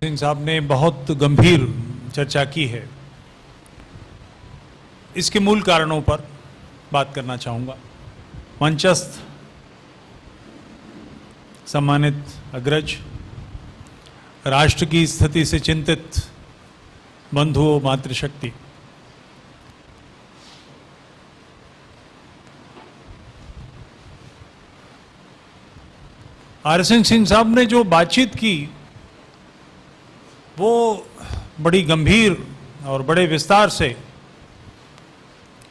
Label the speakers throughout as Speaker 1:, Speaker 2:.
Speaker 1: सिंह साहब ने बहुत गंभीर चर्चा की है। इसके मूल कारणों पर बात करना चाहूँगा। मंचस्थ सम्मानित अग्रज, राष्ट्र की स्थिति से चिंतित बंधुओं, मातृशक्ति, RSN सिंह साहब ने जो बातचीत की वो बड़ी गंभीर और बड़े विस्तार से,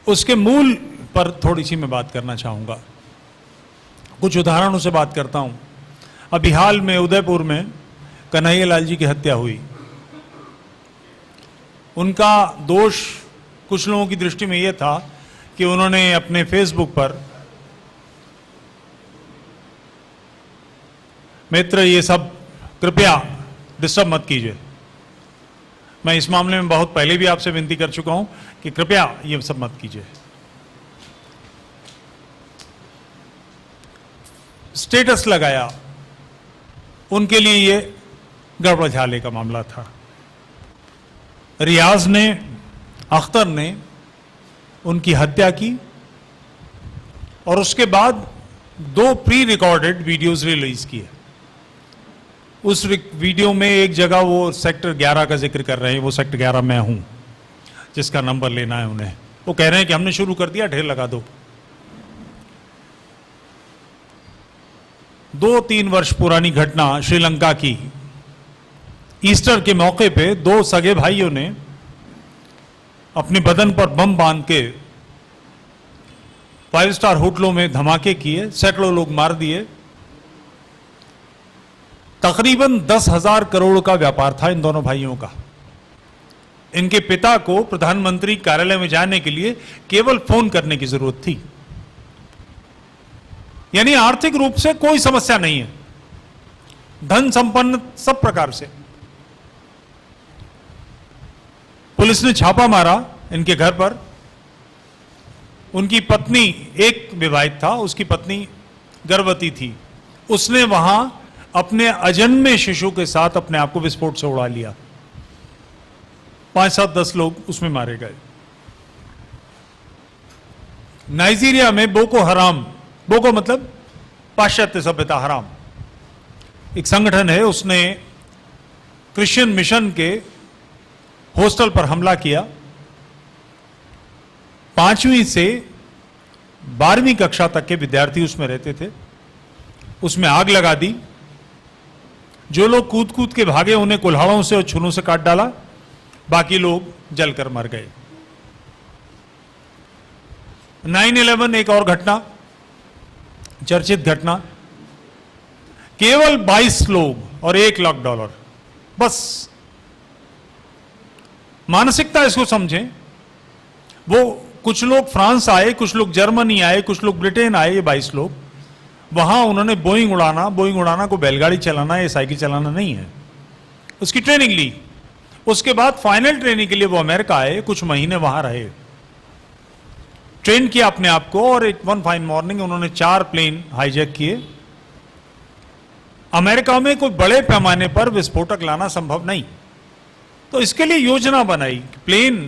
Speaker 1: उसके मूल पर थोड़ी सी मैं बात करना चाहूँगा। कुछ उदाहरणों से बात करता हूँ। अभी हाल में उदयपुर में कन्हैयालाल जी की हत्या हुई। उनका दोष कुछ लोगों की दृष्टि में यह था कि उन्होंने अपने फेसबुक पर मित्र ये सब कृपया डिस्टर्ब मत कीजिए। मैं इस मामले में बहुत पहले भी आपसे विनती कर चुका हूं कि कृपया ये सब मत कीजिए। स्टेटस लगाया, उनके लिए ये गड़बड़झाले का मामला था। रियाज ने, अख्तर ने उनकी हत्या की और उसके बाद 2 प्री रिकॉर्डेड वीडियोस रिलीज किए। उस वीडियो में एक जगह वो सेक्टर 11 का जिक्र कर रहे हैं। वो सेक्टर 11 मैं हूं, जिसका नंबर लेना है उन्हें। वो कह रहे हैं कि हमने शुरू कर दिया, ढेर लगा दो। 2-3 वर्ष पुरानी घटना श्रीलंका की। ईस्टर के मौके पे 2 सगे भाइयों ने अपने बदन पर बम बांध के 5 स्टार होटलों में धमाके किए, सैकड़ों लोग मार दिए। तकरीबन 10,000 करोड़ का व्यापार था इन दोनों भाइयों का। इनके पिता को प्रधानमंत्री कार्यालय में जाने के लिए केवल फोन करने की जरूरत थी। यानी आर्थिक रूप से कोई समस्या नहीं है, धन संपन्न सब प्रकार से। पुलिस ने छापा मारा इनके घर पर। उनकी पत्नी, एक विवाहित था, उसकी पत्नी गर्भवती थी। उसने वहां अपने अजन्मे शिशु के साथ अपने आप को विस्फोट से उड़ा लिया। 5-7-10 लोग उसमें मारे गए। नाइजीरिया में बोको हराम, बोको मतलब पाश्चात्य सभ्यता, हराम एक संगठन है, उसने क्रिश्चियन मिशन के हॉस्टल पर हमला किया। 5वीं से 12वीं कक्षा तक के विद्यार्थी उसमें रहते थे। उसमें आग लगा दी। जो लोग कूद कूद के भागे उन्हें कुल्हाड़ों से और छुरों से काट डाला। बाकी लोग जलकर मर गए। 9/11 एक और घटना, चर्चित घटना। केवल 22 लोग और $1 लाख, बस। मानसिकता इसको समझें। वो कुछ लोग फ्रांस आए, कुछ लोग जर्मनी आए, कुछ लोग ब्रिटेन आए। ये 22 लोग वहां उन्होंने बोइंग उड़ाना को बैलगाड़ी चलाना या साइकिल चलाना नहीं है, उसकी ट्रेनिंग ली। उसके बाद फाइनल ट्रेनिंग के लिए वो अमेरिका आए, कुछ महीने वहां रहे, ट्रेन किया अपने आप को। और एक वन फाइन मॉर्निंग उन्होंने 4 प्लेन हाईजैक किए। अमेरिका में कोई बड़े पैमाने पर विस्फोटक लाना संभव नहीं, तो इसके लिए योजना बनाई। प्लेन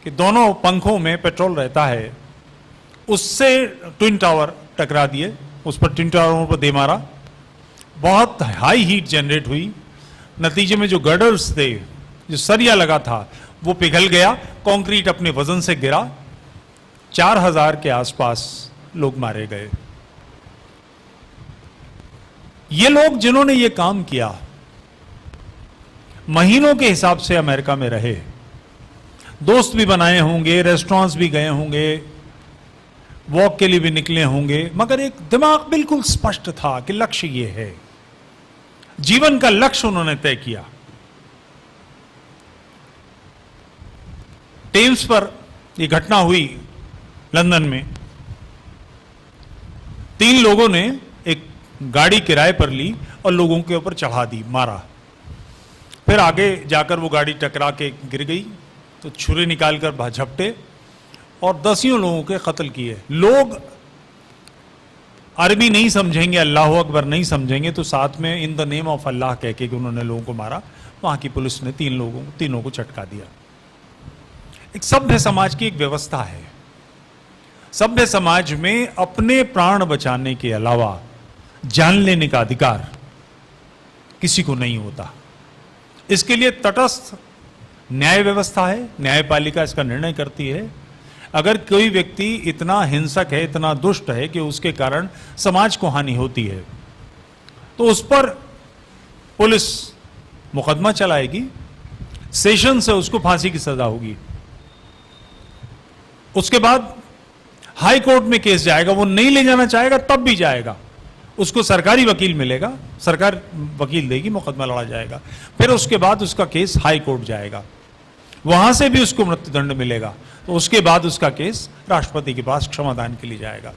Speaker 1: के दोनों पंखों में पेट्रोल रहता है, उससे ट्विन टावर टकरा दिए, उस पर ट्विन टावरों पर दे मारा। बहुत हाई हीट जनरेट हुई। नतीजे में जो गर्डर्स थे, जो सरिया लगा था, वो पिघल गया। कंक्रीट अपने वजन से गिरा। 4000 के आसपास लोग मारे गए। ये लोग जिन्होंने ये काम किया, महीनों के हिसाब से अमेरिका में रहे, दोस्त भी बनाए होंगे, रेस्टोरेंट्स भी गए होंगे, वॉक के लिए भी निकले होंगे, मगर एक दिमाग बिल्कुल स्पष्ट था कि लक्ष्य ये है। जीवन का लक्ष्य उन्होंने तय किया। टेम्स पर यह घटना हुई लंदन में। 3 लोगों ने एक गाड़ी किराए पर ली और लोगों के ऊपर चढ़ा दी, मारा। फिर आगे जाकर वो गाड़ी टकरा के गिर गई, तो छुरे निकालकर झपटे और 10 लोगों के कत्ल किए। लोग अरबी नहीं समझेंगे, अल्लाह अकबर नहीं समझेंगे, तो साथ में इन द नेम ऑफ अल्लाह कह के कि उन्होंने लोगों को मारा। वहां की पुलिस ने तीनों को चटका दिया। एक सभ्य समाज की एक व्यवस्था है। सभ्य समाज में अपने प्राण बचाने के अलावा जान लेने का अधिकार किसी को नहीं होता। इसके लिए तटस्थ न्याय व्यवस्था है, न्यायपालिका इसका निर्णय करती है। अगर कोई व्यक्ति इतना हिंसक है, इतना दुष्ट है कि उसके कारण समाज को हानि होती है, तो उस पर पुलिस मुकदमा चलाएगी, सेशन से उसको फांसी की सजा होगी। उसके बाद हाई कोर्ट में केस जाएगा, वो नहीं ले जाना चाहेगा तब भी जाएगा, उसको सरकारी वकील मिलेगा, सरकार वकील देगी, मुकदमा लड़ा जाएगा। फिर उसके बाद उसका केस हाई कोर्ट जाएगा, वहां से भी उसको मृत्युदंड मिलेगा, तो उसके बाद उसका केस राष्ट्रपति के पास क्षमादान के लिए जाएगा।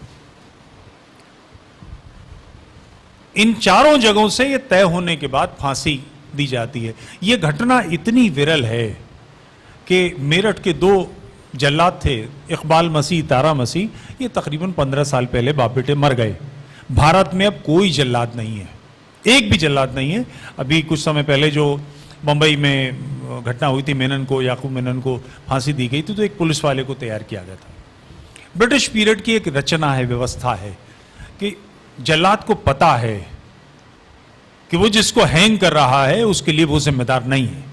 Speaker 1: इन चारों जगहों से यह तय होने के बाद फांसी दी जाती है। यह घटना इतनी विरल है कि मेरठ के दो जल्लाद थे, इकबाल मसीह, तारा मसीह, ये तकरीबन 15 साल पहले बाप बेटे मर गए। भारत में अब कोई जल्लाद नहीं है, एक भी जल्लाद नहीं है। अभी कुछ समय पहले जो मुंबई में घटना हुई थी, मेनन को, याकूब मेनन को फांसी दी गई थी, तो एक पुलिस वाले को तैयार किया गया था। ब्रिटिश पीरियड की एक रचना है, व्यवस्था है कि जल्लाद को पता है कि वो जिसको हैंग कर रहा है उसके लिए वो जिम्मेदार नहीं है,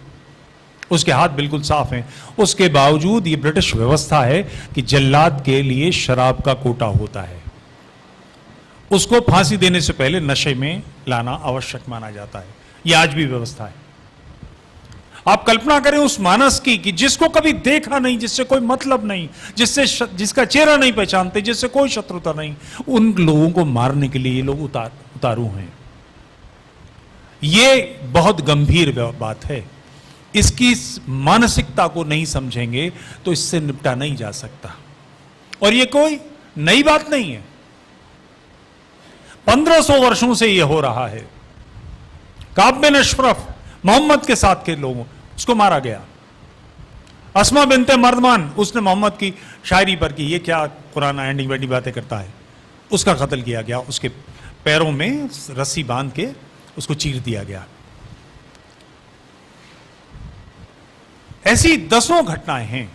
Speaker 1: उसके हाथ बिल्कुल साफ हैं। उसके बावजूद ये ब्रिटिश व्यवस्था है कि जल्लाद के लिए शराब का कोटा होता है, उसको फांसी देने से पहले नशे में लाना आवश्यक माना जाता है। यह आज भी व्यवस्था है। आप कल्पना करें उस मानस की कि जिसको कभी देखा नहीं, जिससे कोई मतलब नहीं, जिसका चेहरा नहीं पहचानते, जिससे कोई शत्रुता नहीं, उन लोगों को मारने के लिए ये लोग उतारू हैं। ये बहुत गंभीर बात है। इसकी मानसिकता को नहीं समझेंगे तो इससे निपटा नहीं जा सकता। और ये कोई नई बात नहीं है, 1500 वर्षों से यह हो रहा है। काब बिन अशरफ, मोहम्मद के साथ के लोगों, उसको मारा गया। अस्मा बिनते मर्दमान, उसने मोहम्मद की शायरी पर की, ये क्या कुरान एंडी बैडी बातें करता है, उसका कत्ल किया गया। उसके पैरों में रस्सी बांध के उसको चीर दिया गया। ऐसी दसों घटनाएं हैं।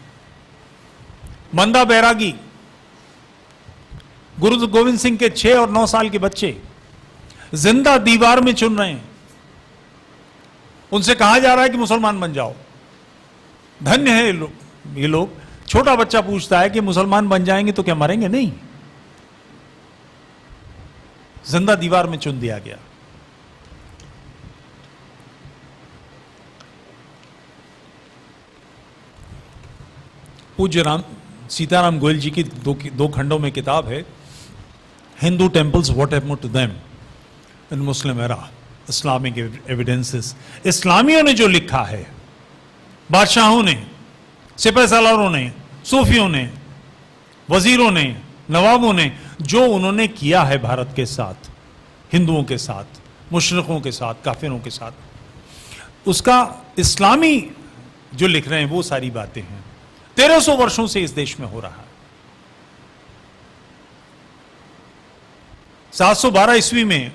Speaker 1: मंदा बैरागी, गुरु गोविंद सिंह के 6 और 9 साल के बच्चे जिंदा दीवार में चुन रहे हैं, उनसे कहा जा रहा है कि मुसलमान बन जाओ। धन्य है ये लोग। छोटा बच्चा पूछता है कि मुसलमान बन जाएंगे तो क्या मरेंगे? नहीं, जिंदा दीवार में चुन दिया गया। पूज्य सीताराम गोयल जी की दो खंडों में किताब है, Hindu temples what happened to them in Muslim era, Islamic evidences. इस्लामियों ने जो लिखा है, बादशाहों ने, सिपह सालारों ने, सूफियों ने, वजीरों ने, नवाबों ने, जो उन्होंने किया है भारत के साथ, हिंदुओं के साथ, मुशरिकों के साथ, काफिरों के साथ, उसका इस्लामी जो लिख रहे हैं वो सारी बातें हैं। 1300 वर्षों से इस देश में हो रहा है। 712 ईस्वी में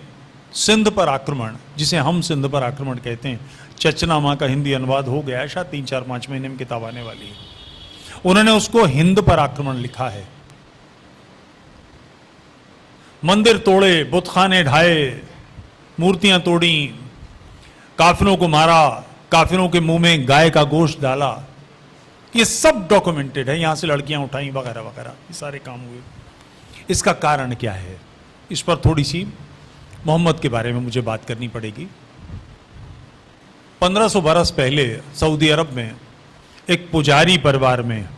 Speaker 1: सिंध पर आक्रमण, जिसे हम सिंध पर आक्रमण कहते हैं, चचनामा का हिंदी अनुवाद हो गया है, शायद 3-4-5 महीने में किताब आने वाली है। उन्होंने उसको हिंद पर आक्रमण लिखा है। मंदिर तोड़े, बुतखाने ढाए, मूर्तियां तोड़ी, काफिरों को मारा, काफिरों के मुंह में गाय का गोश्त डाला, ये सब डॉक्यूमेंटेड है। यहां से लड़कियां उठाई वगैरह वगैरह, ये सारे काम हुए। इसका कारण क्या है? इस पर थोड़ी सी मोहम्मद के बारे में मुझे बात करनी पड़ेगी। 1500 बरस पहले सऊदी अरब में एक पुजारी परिवार में,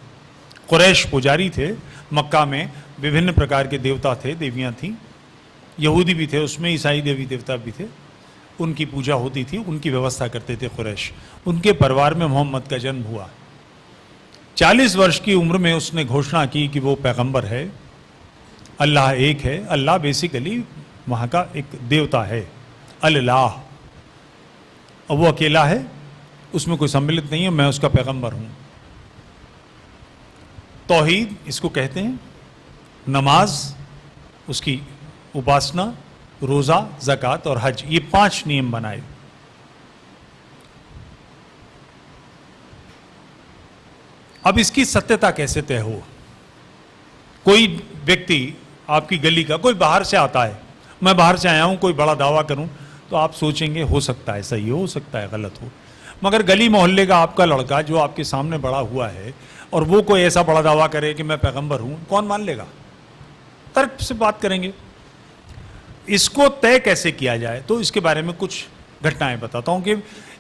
Speaker 1: कुरैश पुजारी थे, मक्का में विभिन्न प्रकार के देवता थे, देवियां थीं, यहूदी भी थे उसमें, ईसाई देवी देवता भी थे, उनकी पूजा होती थी, उनकी व्यवस्था करते थे कुरैश। उनके परिवार में मोहम्मद का जन्म हुआ। 40 वर्ष की उम्र में उसने घोषणा की कि वो पैगंबर है, अल्लाह एक है। अल्लाह बेसिकली वहाँ का एक देवता है, अल्लाह, और वो अकेला है, उसमें कोई सम्मिलित नहीं है, मैं उसका पैगंबर हूँ। तौहीद इसको कहते हैं। नमाज उपासना, रोजा, ज़कात और हज, ये 5 नियम बनाए। अब इसकी सत्यता कैसे तय हो? कोई व्यक्ति आपकी गली का, कोई बाहर से आता है, मैं बाहर से आया हूं, कोई बड़ा दावा करूं तो आप सोचेंगे हो सकता है सही हो सकता है गलत हो। मगर गली मोहल्ले का आपका लड़का जो आपके सामने बड़ा हुआ है और वो कोई ऐसा बड़ा दावा करे कि मैं पैगंबर हूं, कौन मान लेगा? तर्क से बात करेंगे। इसको तय कैसे किया जाए, तो इसके बारे में कुछ घटनाएं बताता हूं कि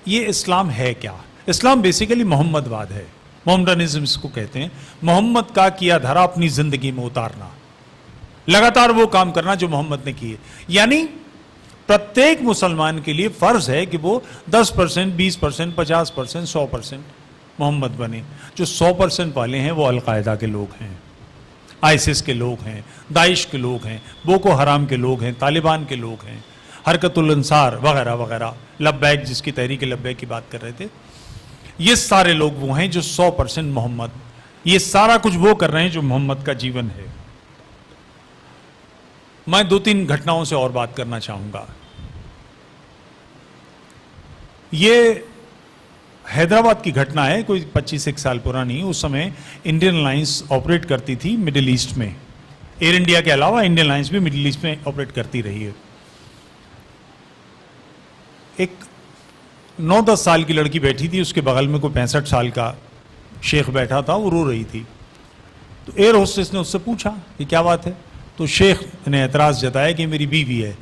Speaker 1: ये इस्लाम है क्या। इस्लाम बेसिकली मोहम्मदवाद है, मोहम्मडनिज्म इसको कहते हैं। मोहम्मद का किया धरा अपनी जिंदगी में उतारना, लगातार वो काम करना जो मोहम्मद ने किए। यानी प्रत्येक मुसलमान के लिए फर्ज है कि वो 10%, 20%, 50%, 100% मोहम्मद बने। जो 100% वाले हैं वो अलकायदा के लोग हैं, आईसिस के लोग हैं, दाइश के लोग हैं, बोको हराम के लोग हैं, तालिबान के लोग हैं, हरकतुल अंसार वगैरह वगैरह, लब्बैक जिसकी तहरीक लब्बैक की बात कर रहे थे, ये सारे लोग वो हैं जो 100% मोहम्मद, ये सारा कुछ वो कर रहे हैं जो मोहम्मद का जीवन है। मैं 2-3 घटनाओं से और बात करना चाहूंगा। ये हैदराबाद की घटना है, कोई 25 साल पुरानी। उस समय इंडियन एयरलाइंस ऑपरेट करती थी मिडिल ईस्ट में। एयर इंडिया के अलावा इंडियन एयरलाइंस भी मिडिल ईस्ट में ऑपरेट करती रही है। एक 9-10 साल की लड़की बैठी थी, उसके बगल में कोई 65 साल का शेख बैठा था, वो रो रही थी। तो एयर होस्टेस ने उससे पूछा कि क्या बात है, तो शेख ने एतराज़ जताया कि मेरी बीवी है।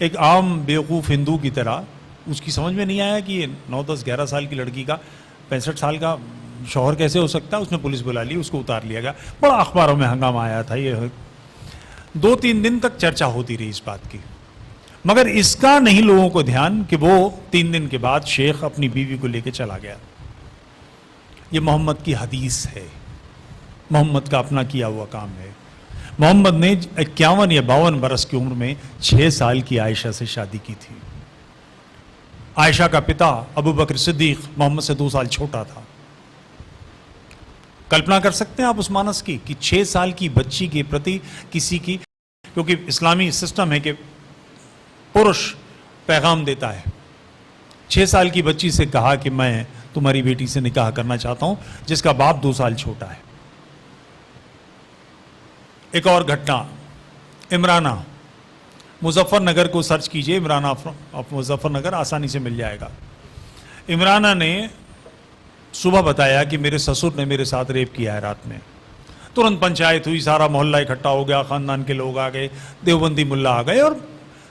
Speaker 1: एक आम बेवकूफ़ हिंदू की तरह उसकी समझ में नहीं आया कि ये 9-10-11 साल की लड़की का 65 साल का शौहर कैसे हो सकता है। उसने पुलिस बुला ली, उसको उतार लिया गया। बड़ा अखबारों में हंगामा आया था। ये 2-3 दिन तक चर्चा होती रही इस बात की, मगर इसका नहीं लोगों को ध्यान कि वो 3 दिन के बाद शेख अपनी बीवी को लेकर चला गया। ये मोहम्मद की हदीस है, मोहम्मद का अपना किया हुआ काम है। मोहम्मद ने 51 या 52 बरस की उम्र में 6 साल की आयशा से शादी की थी। आयशा का पिता अबू बकर सिद्दीक मोहम्मद से 2 साल छोटा था। कल्पना कर सकते हैं आप उस मानस की कि 6 साल की बच्ची के प्रति किसी की, क्योंकि इस्लामी सिस्टम है कि पुरुष पैगाम देता है। 6 साल की बच्ची से कहा कि मैं तुम्हारी बेटी से निकाह करना चाहता हूं, जिसका बाप 2 साल छोटा है। एक और घटना, इमराना, मुजफ्फरनगर को सर्च कीजिए, इमराना ऑफ मुजफ्फरनगर, आसानी से मिल जाएगा। इमराना ने सुबह बताया कि मेरे ससुर ने मेरे साथ रेप किया है रात में। तुरंत पंचायत हुई, सारा मोहल्ला इकट्ठा हो गया, खानदान के लोग आ गए, देवबंदी मुल्ला आ गए और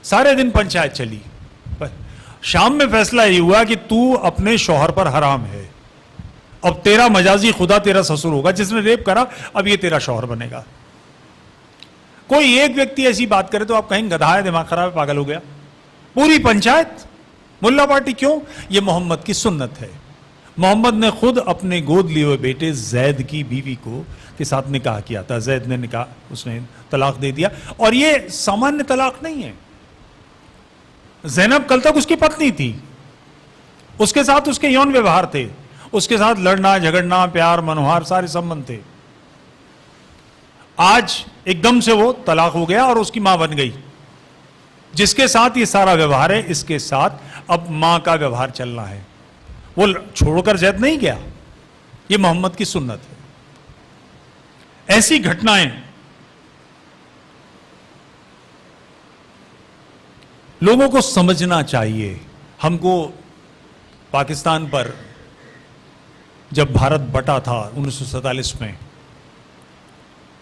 Speaker 1: सारे दिन पंचायत चली। शाम में फैसला ये हुआ कि तू अपने शौहर पर हराम है, अब तेरा मजाजी खुदा तेरा ससुर होगा, जिसने रेप करा अब ये तेरा शौहर बनेगा। कोई एक व्यक्ति ऐसी बात करे तो आप कहेंगे गधा है, दिमाग खराब है, पागल हो गया। पूरी पंचायत मुल्ला पार्टी, क्यों? ये मोहम्मद की सुन्नत है। मोहम्मद ने खुद अपने गोद लिए हुए बेटे जैद की बीवी को के साथ निकाह किया था। जैद ने निकाह, उसने तलाक दे दिया, और ये सामान्य तलाक नहीं है। ज़ैनब कल तक उसकी पत्नी थी, उसके साथ उसके यौन व्यवहार थे, उसके साथ लड़ना झगड़ना, प्यार मनोहार सारे संबंध थे। आज एकदम से वो तलाक हो गया और उसकी मां बन गई। जिसके साथ ये सारा व्यवहार है, इसके साथ अब मां का व्यवहार चलना है। वो छोड़कर जैद नहीं गया, ये मोहम्मद की सुन्नत है। ऐसी घटनाएं लोगों को समझना चाहिए। हमको पाकिस्तान पर जब भारत बटा था 1947 में,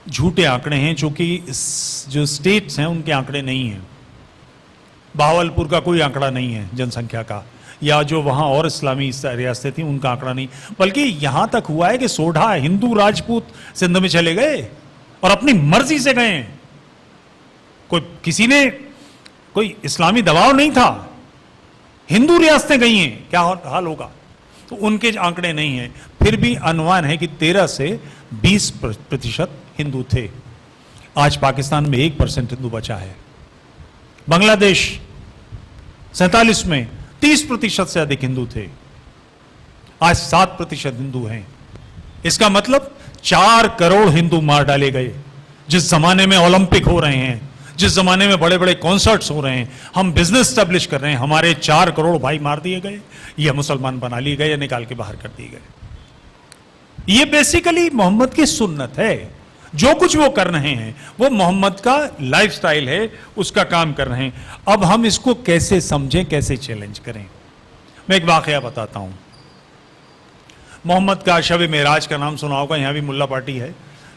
Speaker 1: झूठे आंकड़े हैं, चूंकि जो स्टेट्स हैं उनके आंकड़े नहीं हैं। बहावलपुर का कोई आंकड़ा नहीं है जनसंख्या का, या जो वहाँ और इस्लामी रियासतें थी उनका आंकड़ा नहीं। बल्कि यहाँ तक हुआ है कि सोढ़ा हिंदू राजपूत सिंध में चले गए और अपनी मर्जी से गए। कोई इस्लामी दबाव नहीं था, हिंदू रियासतें गई हैं, क्या हाल होगा? तो उनके आंकड़े नहीं हैं। फिर भी अनुमान है कि 13 से 20% हिंदू थे। आज पाकिस्तान में 1% हिंदू बचा है। बांग्लादेश 47 में 30% से अधिक हिंदू थे, आज 7% हिंदू हैं। इसका मतलब 4 करोड़ हिंदू मार डाले गए। जिस जमाने में ओलंपिक हो रहे हैं, जिस जमाने में बड़े बड़े कॉन्सर्ट्स हो रहे हैं, हम बिजनेस स्टैब्लिश कर रहे हैं, हमारे 4 करोड़ भाई मार दिए गए, ये मुसलमान बना लिए गए या निकाल के बाहर कर दिए गए। ये बेसिकली मोहम्मद की सुन्नत है। जो कुछ वो कर रहे हैं वो मोहम्मद का लाइफस्टाइल है, उसका काम कर रहे हैं। अब हम इसको कैसे समझें, कैसे चैलेंज करें? मैं एक वाकया बताता हूं। मोहम्मद का शब मेराज का नाम सुना होगा, यहां भी मुल्ला पार्टी है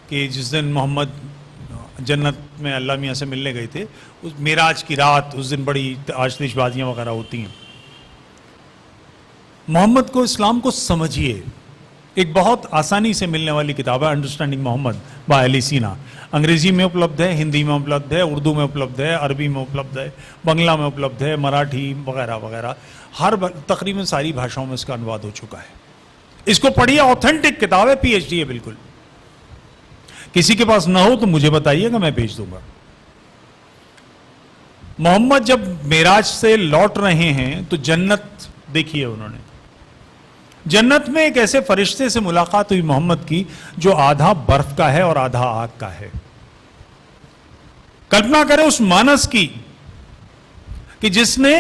Speaker 1: कि जिस दिन मोहम्मद जन्नत में अल्लाह मियाँ से मिलने गए थे, उस मेराज की रात, उस दिन बड़ी आतिशबाजियां वगैरह होती हैं। मोहम्मद को, इस्लाम को समझिए। एक बहुत आसानी से मिलने वाली किताब है अंडरस्टैंडिंग मोहम्मद बाय अली सीना। अंग्रेजी में उपलब्ध है, हिंदी में उपलब्ध है, उर्दू में उपलब्ध है, अरबी में उपलब्ध है, बंगला में उपलब्ध है, मराठी वगैरह वगैरह, तकरीबन सारी भाषाओं में इसका अनुवाद हो चुका है। इसको पढ़िए, ऑथेंटिक किताब है, PhD है बिल्कुल। किसी के पास ना हो तो मुझे बताइएगा, मैं भेज दूंगा। मोहम्मद जब मेराज से लौट रहे हैं तो जन्नत देखिए उन्होंने। जन्नत में एक ऐसे फरिश्ते से मुलाकात हुई मोहम्मद की जो आधा बर्फ का है और आधा आग का है। कल्पना करें उस मानस की कि जिसने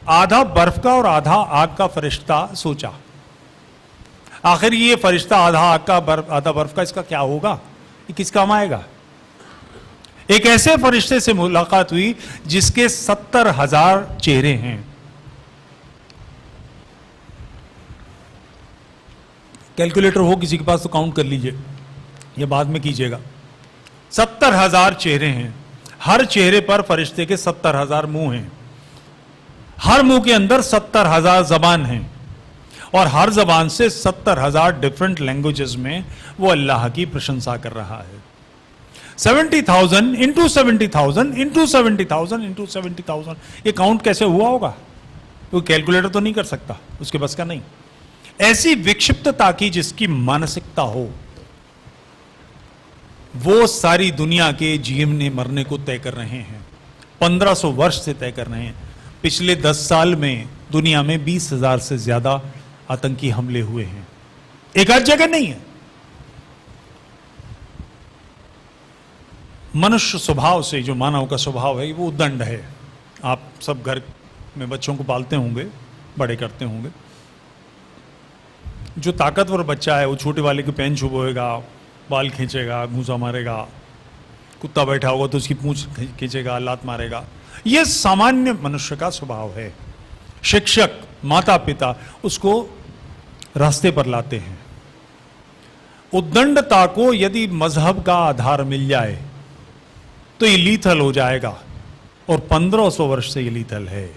Speaker 1: आधा बर्फ का और आधा आग का फरिश्ता सोचा। आखिर ये फरिश्ता आधा आग का आधा बर्फ का, इसका क्या होगा? ये किस काम आएगा? एक ऐसे फरिश्ते से मुलाकात हुई जिसके 70,000 चेहरे हैं। कैलकुलेटर हो किसी के पास तो काउंट कर लीजिए, ये बाद में कीजिएगा। 70,000 चेहरे हैं, हर चेहरे पर फरिश्ते के 70,000 मुंह हैं, हर मुंह के अंदर 70,000 जबान हैं, और हर जबान से 70,000 डिफरेंट लैंग्वेजेस में वो अल्लाह की प्रशंसा कर रहा है। 70,000 इंटू 70,000 इंटू 70,000 इंटू 70,000, ये काउंट कैसे हुआ होगा? वो कैलकुलेटर तो नहीं कर सकता, उसके बस का नहीं। ऐसी विक्षिप्तता की जिसकी मानसिकता हो, वो सारी दुनिया के जीवने मरने को तय कर रहे हैं। 1500 वर्ष से तय कर रहे हैं। पिछले 10 साल में दुनिया में 20,000 से ज्यादा आतंकी हमले हुए हैं। एक आध जगह नहीं है। मनुष्य स्वभाव से, जो मानव का स्वभाव है, वो उद्दंड है। आप सब घर में बच्चों को पालते होंगे, बड़े करते होंगे। जो ताकतवर बच्चा है वो छोटे वाले के पैन छुपोएगा, बाल खींचेगा, घूंसा मारेगा। कुत्ता बैठा होगा तो उसकी पूंछ खींचेगा, लात मारेगा। यह सामान्य मनुष्य का स्वभाव है। शिक्षक, माता पिता उसको रास्ते पर लाते हैं। उद्दंडता को यदि मजहब का आधार मिल जाए तो ये लीथल हो जाएगा, और 1500 वर्ष से ये लीथल है।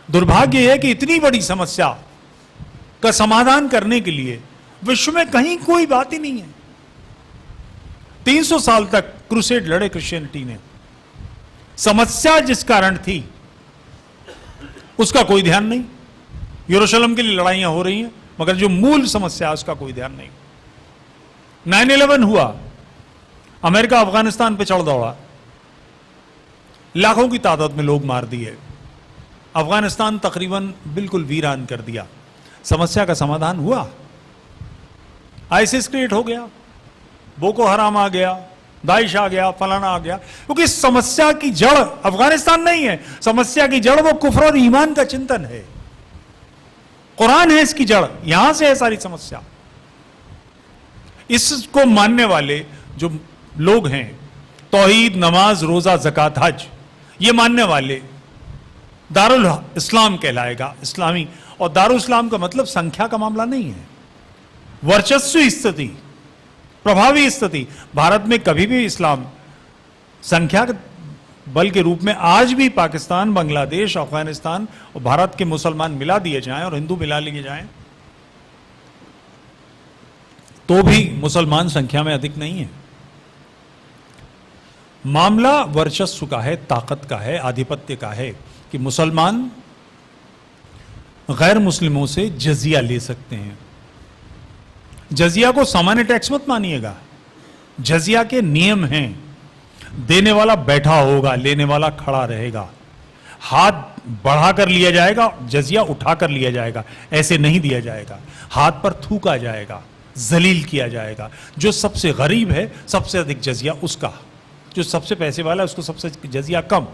Speaker 1: दुर्भाग्य है कि इतनी बड़ी समस्या का समाधान करने के लिए विश्व में कहीं कोई बात ही नहीं है। 300 साल तक क्रूसेड लड़े क्रिश्चियनिटी ने। समस्या जिस कारण थी उसका कोई ध्यान नहीं। यरूशलेम के लिए लड़ाइयां हो रही हैं, मगर जो मूल समस्या है उसका कोई ध्यान नहीं। 9/11 हुआ, अमेरिका अफगानिस्तान पे चढ़ दौड़ा, लाखों की तादाद में लोग मार दिए, अफगानिस्तान तकरीबन बिल्कुल वीरान कर दिया। समस्या का समाधान हुआ? आईसिस क्रिएट हो गया, बोको हराम आ गया, दाइश आ गया, फलाना आ गया। क्योंकि समस्या की जड़ अफगानिस्तान नहीं है, समस्या की जड़ वो कुफ्र और ईमान का चिंतन है। कुरान है इसकी जड़, यहां से है सारी समस्या। इसको मानने वाले जो लोग हैं, तौहीद, नमाज, रोजा, ज़कात, हज, ये मानने वाले दारुल इस्लाम कहलाएगा, इस्लामी। और दारुल इस्लाम का मतलब संख्या का मामला नहीं है, वर्चस्व स्थिति, प्रभावी स्थिति। भारत में कभी भी इस्लाम संख्या बल के रूप में, आज भी पाकिस्तान, बांग्लादेश, अफगानिस्तान और भारत के मुसलमान मिला दिए जाएं और हिंदू मिला लिए जाएं तो भी मुसलमान संख्या में अधिक नहीं है। मामला वर्चस्व का है, ताकत का है, आधिपत्य का है कि मुसलमान गैर मुस्लिमों से जजिया ले सकते हैं। जजिया को सामान्य टैक्स मत मानिएगा, जजिया के नियम हैं। देने वाला बैठा होगा, लेने वाला खड़ा रहेगा, हाथ बढ़ाकर लिया जाएगा, जजिया उठाकर लिया जाएगा, ऐसे नहीं दिया जाएगा। हाथ पर थूका जाएगा, जलील किया जाएगा। जो सबसे गरीब है, सबसे अधिक जजिया उसका, जो सबसे पैसे वाला है उसको सबसे जजिया कम।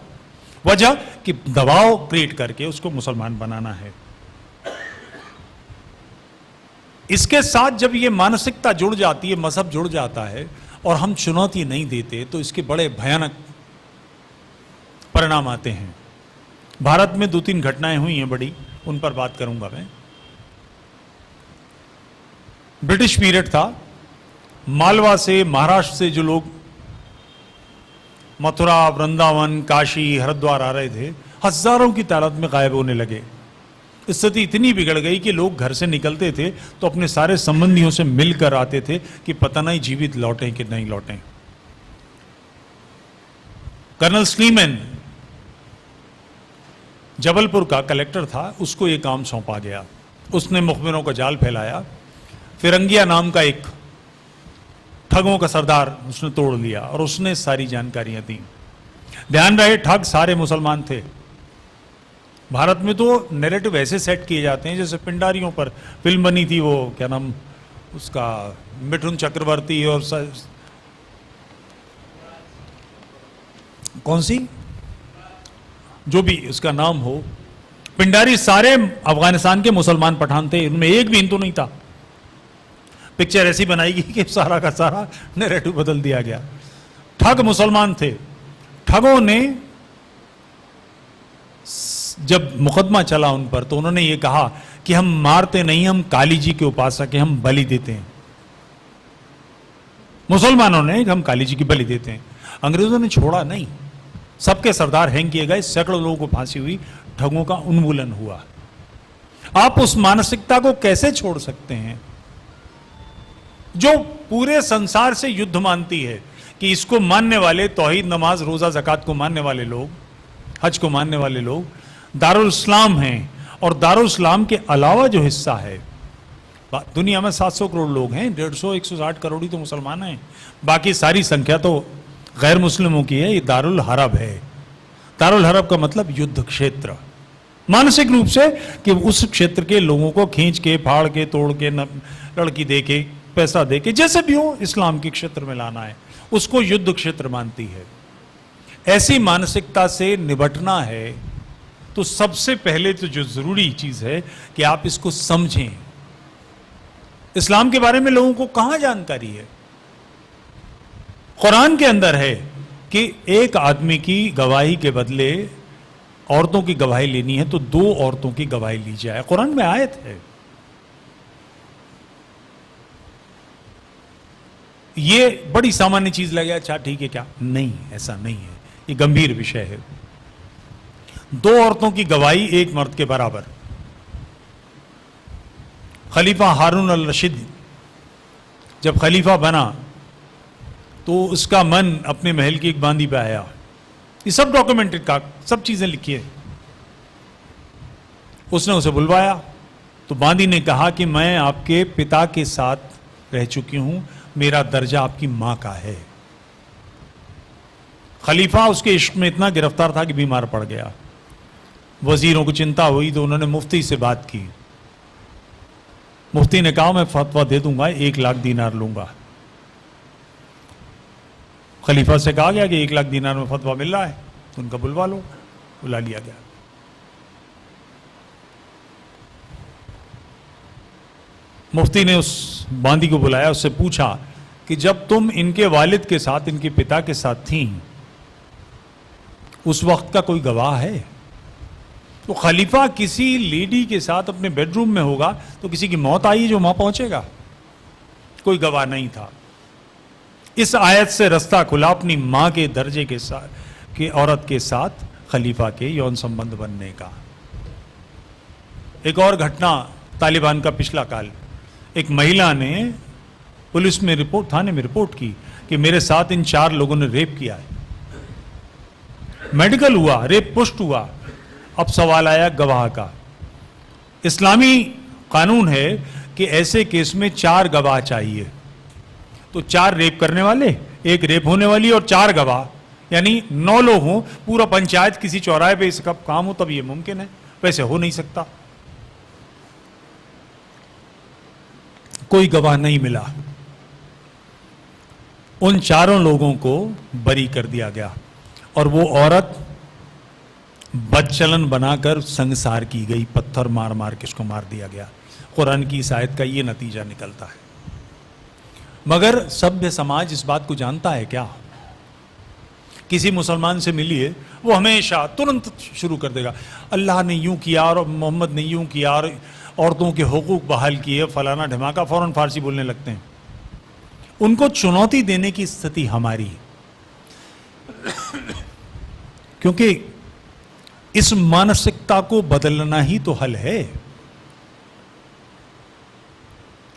Speaker 1: वजह कि दबाव क्रिएट करके उसको मुसलमान बनाना है। इसके साथ जब ये मानसिकता जुड़ जाती है, मजहब जुड़ जाता है और हम चुनौती नहीं देते तो इसके बड़े भयानक परिणाम आते हैं। भारत में 2-3 घटनाएं हुई हैं बड़ी, उन पर बात करूंगा मैं। ब्रिटिश पीरियड था, मालवा से, महाराष्ट्र से जो लोग मथुरा, वृंदावन, काशी, हरिद्वार आ रहे थे, हजारों की तादाद में गायब होने लगे। स्थिति इतनी बिगड़ गई कि लोग घर से निकलते थे तो अपने सारे संबंधियों से मिलकर आते थे कि पता नहीं जीवित लौटें कि नहीं लौटें। कर्नल स्लीमैन जबलपुर का कलेक्टर था, उसको यह काम सौंपा गया। उसने मुखबिरों का जाल फैलाया। फिरंगिया नाम का एक ठगों का सरदार उसने तोड़ लिया और उसने सारी जानकारियां दी। ध्यान रहे, ठग सारे मुसलमान थे। भारत में तो नैरेटिव ऐसे सेट किए जाते हैं जैसे पिंडारियों पर फिल्म बनी थी, वो क्या नाम उसका, मिठुन चक्रवर्ती और कौन सी, जो भी उसका नाम हो, पिंडारी सारे अफगानिस्तान के मुसलमान पठान थे, उनमें एक भी हिंदू नहीं था। पिक्चर ऐसी बनाई गई कि सारा का सारा नैरेटिव बदल दिया गया। ठग मुसलमान थे। ठगों ने जब मुकदमा चला उन पर तो उन्होंने ये कहा कि हम मारते नहीं, हम काली जी के उपासक हैं, हम बलि देते हैं। मुसलमानों ने हम काली जी की बलि देते हैं। अंग्रेजों ने छोड़ा नहीं, सबके सरदार हैंग किए गए, सैकड़ों लोगों को फांसी हुई, ठगों का उन्मूलन हुआ। आप उस मानसिकता को कैसे छोड़ सकते हैं जो पूरे संसार से युद्ध मानती है कि इसको मानने वाले, तौहीद, नमाज, रोजा, ज़कात को मानने वाले लोग, हज को मानने वाले लोग दारुल इस्लाम हैं, और दारुल इस्लाम के अलावा जो हिस्सा है, दुनिया में 700 करोड़ लोग हैं, 150-160 करोड़ ही तो मुसलमान हैं, बाकी सारी संख्या तो गैर मुस्लिमों की है। ये दारुल हरब है। दारुल हरब का मतलब युद्ध क्षेत्र, मानसिक रूप से कि उस क्षेत्र के लोगों को खींच के, फाड़ के, तोड़ के, लड़की दे के, पैसा दे के, जैसे भी हो इस्लाम के क्षेत्र में लाना है, उसको युद्ध क्षेत्र मानती है। ऐसी मानसिकता से निपटना है तो सबसे पहले तो जो जरूरी चीज है कि आप इसको समझें। इस्लाम के बारे में लोगों को कहां जानकारी है? कुरान के अंदर है कि एक आदमी की गवाही के बदले औरतों की गवाही लेनी है तो 2 औरतों की गवाही ली जाए। कुरान में आयत है। ये बड़ी सामान्य चीज लगे, अच्छा ठीक है क्या? नहीं, ऐसा नहीं है, ये गंभीर विषय है। 2 औरतों की गवाही 1 मर्द के बराबर। खलीफा हारून अल रशीद जब खलीफा बना तो उसका मन अपने महल की एक बांदी पे आया। ये सब डॉक्यूमेंटेड का, सब चीजें लिखी है। उसने उसे बुलवाया तो बांदी ने कहा कि मैं आपके पिता के साथ रह चुकी हूं, मेरा दर्जा आपकी मां का है। खलीफा उसके इश्क में इतना गिरफ्तार था कि बीमार पड़ गया। वजीरों को चिंता हुई तो उन्होंने मुफ्ती से बात की। मुफ्ती ने कहा मैं फतवा दे दूंगा, 1 लाख दीनार लूंगा। खलीफा से कहा गया कि 1 लाख दीनार में फतवा मिल रहा है, उनका बुलवा लो। बुला लिया गया। मुफ्ती ने उस बांदी को बुलाया, उससे पूछा कि जब तुम इनके वालिद के साथ, इनके पिता के साथ थी, उस वक्त का कोई गवाह है? तो खलीफा किसी लेडी के साथ अपने बेडरूम में होगा तो किसी की मौत आई जो वहां पहुंचेगा? कोई गवाह नहीं था। इस आयत से रास्ता खुला अपनी मां के दर्जे के साथ के औरत के साथ खलीफा के यौन संबंध बनने का। एक और घटना तालिबान का पिछला काल, एक महिला ने पुलिस में रिपोर्ट, थाने में रिपोर्ट की कि मेरे साथ इन 4 लोगों ने रेप किया है। मेडिकल हुआ, रेप पुष्ट हुआ। अब सवाल आया गवाह का। इस्लामी कानून है कि ऐसे केस में 4 गवाह चाहिए। तो 4 रेप करने वाले, 1 रेप होने वाली और 4 गवाह, यानी 9 लोग हों। पूरा पंचायत किसी चौराहे पे इसका काम हो तब ये मुमकिन है, वैसे हो नहीं सकता। कोई गवाह नहीं मिला। उन चारों लोगों को बरी कर दिया गया और वो औरत बदचलन बनाकर संसार की गई, पत्थर मार मार के उसको मार दिया गया। कुरान की इस आयत का ये नतीजा निकलता है। मगर सभ्य समाज इस बात को जानता है क्या? किसी मुसलमान से मिलिए, वो हमेशा तुरंत शुरू कर देगा, अल्लाह ने यूं किया और मोहम्मद ने यूं किया और औरतों के हुकूक बहाल किए, फलाना ढमाका, फौरन फारसी बोलने लगते हैं। उनको चुनौती देने की स्थिति हमारी, क्योंकि इस मानसिकता को बदलना ही तो हल है।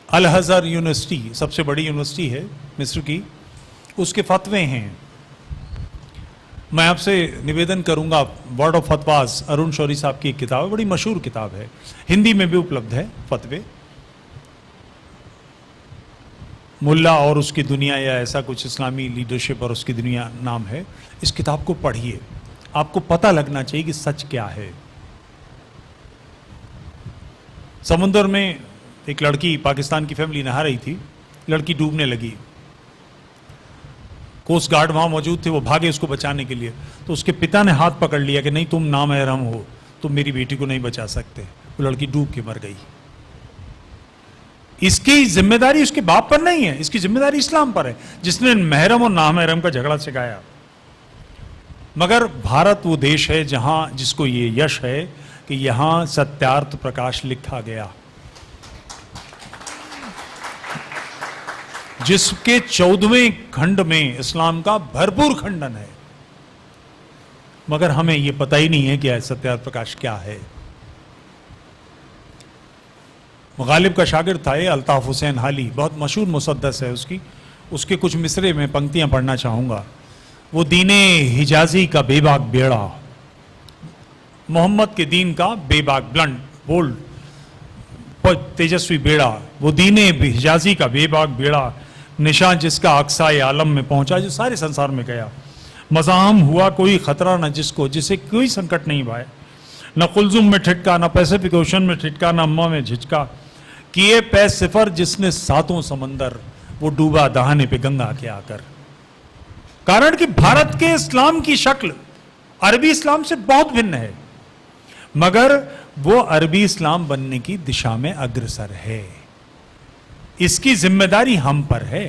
Speaker 1: अल अज़हर यूनिवर्सिटी सबसे बड़ी यूनिवर्सिटी है मिस्र की, उसके फतवे हैं। मैं आपसे निवेदन करूंगा, वर्ड ऑफ फतवाज, अरुण शौरी साहब की एक किताब है, बड़ी मशहूर किताब है, हिंदी में भी उपलब्ध है, फतवे मुल्ला और उसकी दुनिया या ऐसा कुछ, इस्लामी लीडरशिप और उसकी दुनिया नाम है। इस किताब को पढ़िए, आपको पता लगना चाहिए कि सच क्या है। समुद्र में एक लड़की, पाकिस्तान की फैमिली नहा रही थी, लड़की डूबने लगी। कोस्ट गार्ड वहां मौजूद थे, वो भागे उसको बचाने के लिए, तो उसके पिता ने हाथ पकड़ लिया कि नहीं, तुम नामहरम हो, तुम मेरी बेटी को नहीं बचा सकते। वो लड़की डूब के मर गई। इसकी जिम्मेदारी उसके बाप पर नहीं है, इसकी जिम्मेदारी इस्लाम पर है, जिसने महरम और नामहरम का झगड़ा सिखाया। मगर भारत वो देश है जहां, जिसको ये यश है कि यहां सत्यार्थ प्रकाश लिखा गया, जिसके 14वें खंड में इस्लाम का भरपूर खंडन है। मगर हमें यह पता ही नहीं है कि सत्यार्थ प्रकाश क्या है। गालिब का शागिर्द था ये अल्ताफ हुसैन हाली, बहुत मशहूर मुसद्दस है उसकी, उसके कुछ मिसरे में पंक्तियां पढ़ना चाहूंगा। वो दीने हिजाजी का बेबाक बेड़ा, मोहम्मद के दीन का बेबाक, ब्लंट, बोल्ड, तेजस्वी बेड़ा, वो दीने हिजाजी का बेबाक बेड़ा, निशान जिसका अक्साए आलम में पहुंचा, जो सारे संसार में गया। मज़ाहम हुआ कोई खतरा न जिसको, जिसे कोई संकट नहीं भाए, न कुलजुम में ठिटका, न पैसिफिक ओशन में ठिटका, न अम्मा में झिझका, किए पै सिफर जिसने सातों समंदर, वो डूबा दहाने पे गंगा के आकर। कारण कि भारत के इस्लाम की शक्ल अरबी इस्लाम से बहुत भिन्न है, मगर वो अरबी इस्लाम बनने की दिशा में अग्रसर है। इसकी जिम्मेदारी हम पर है।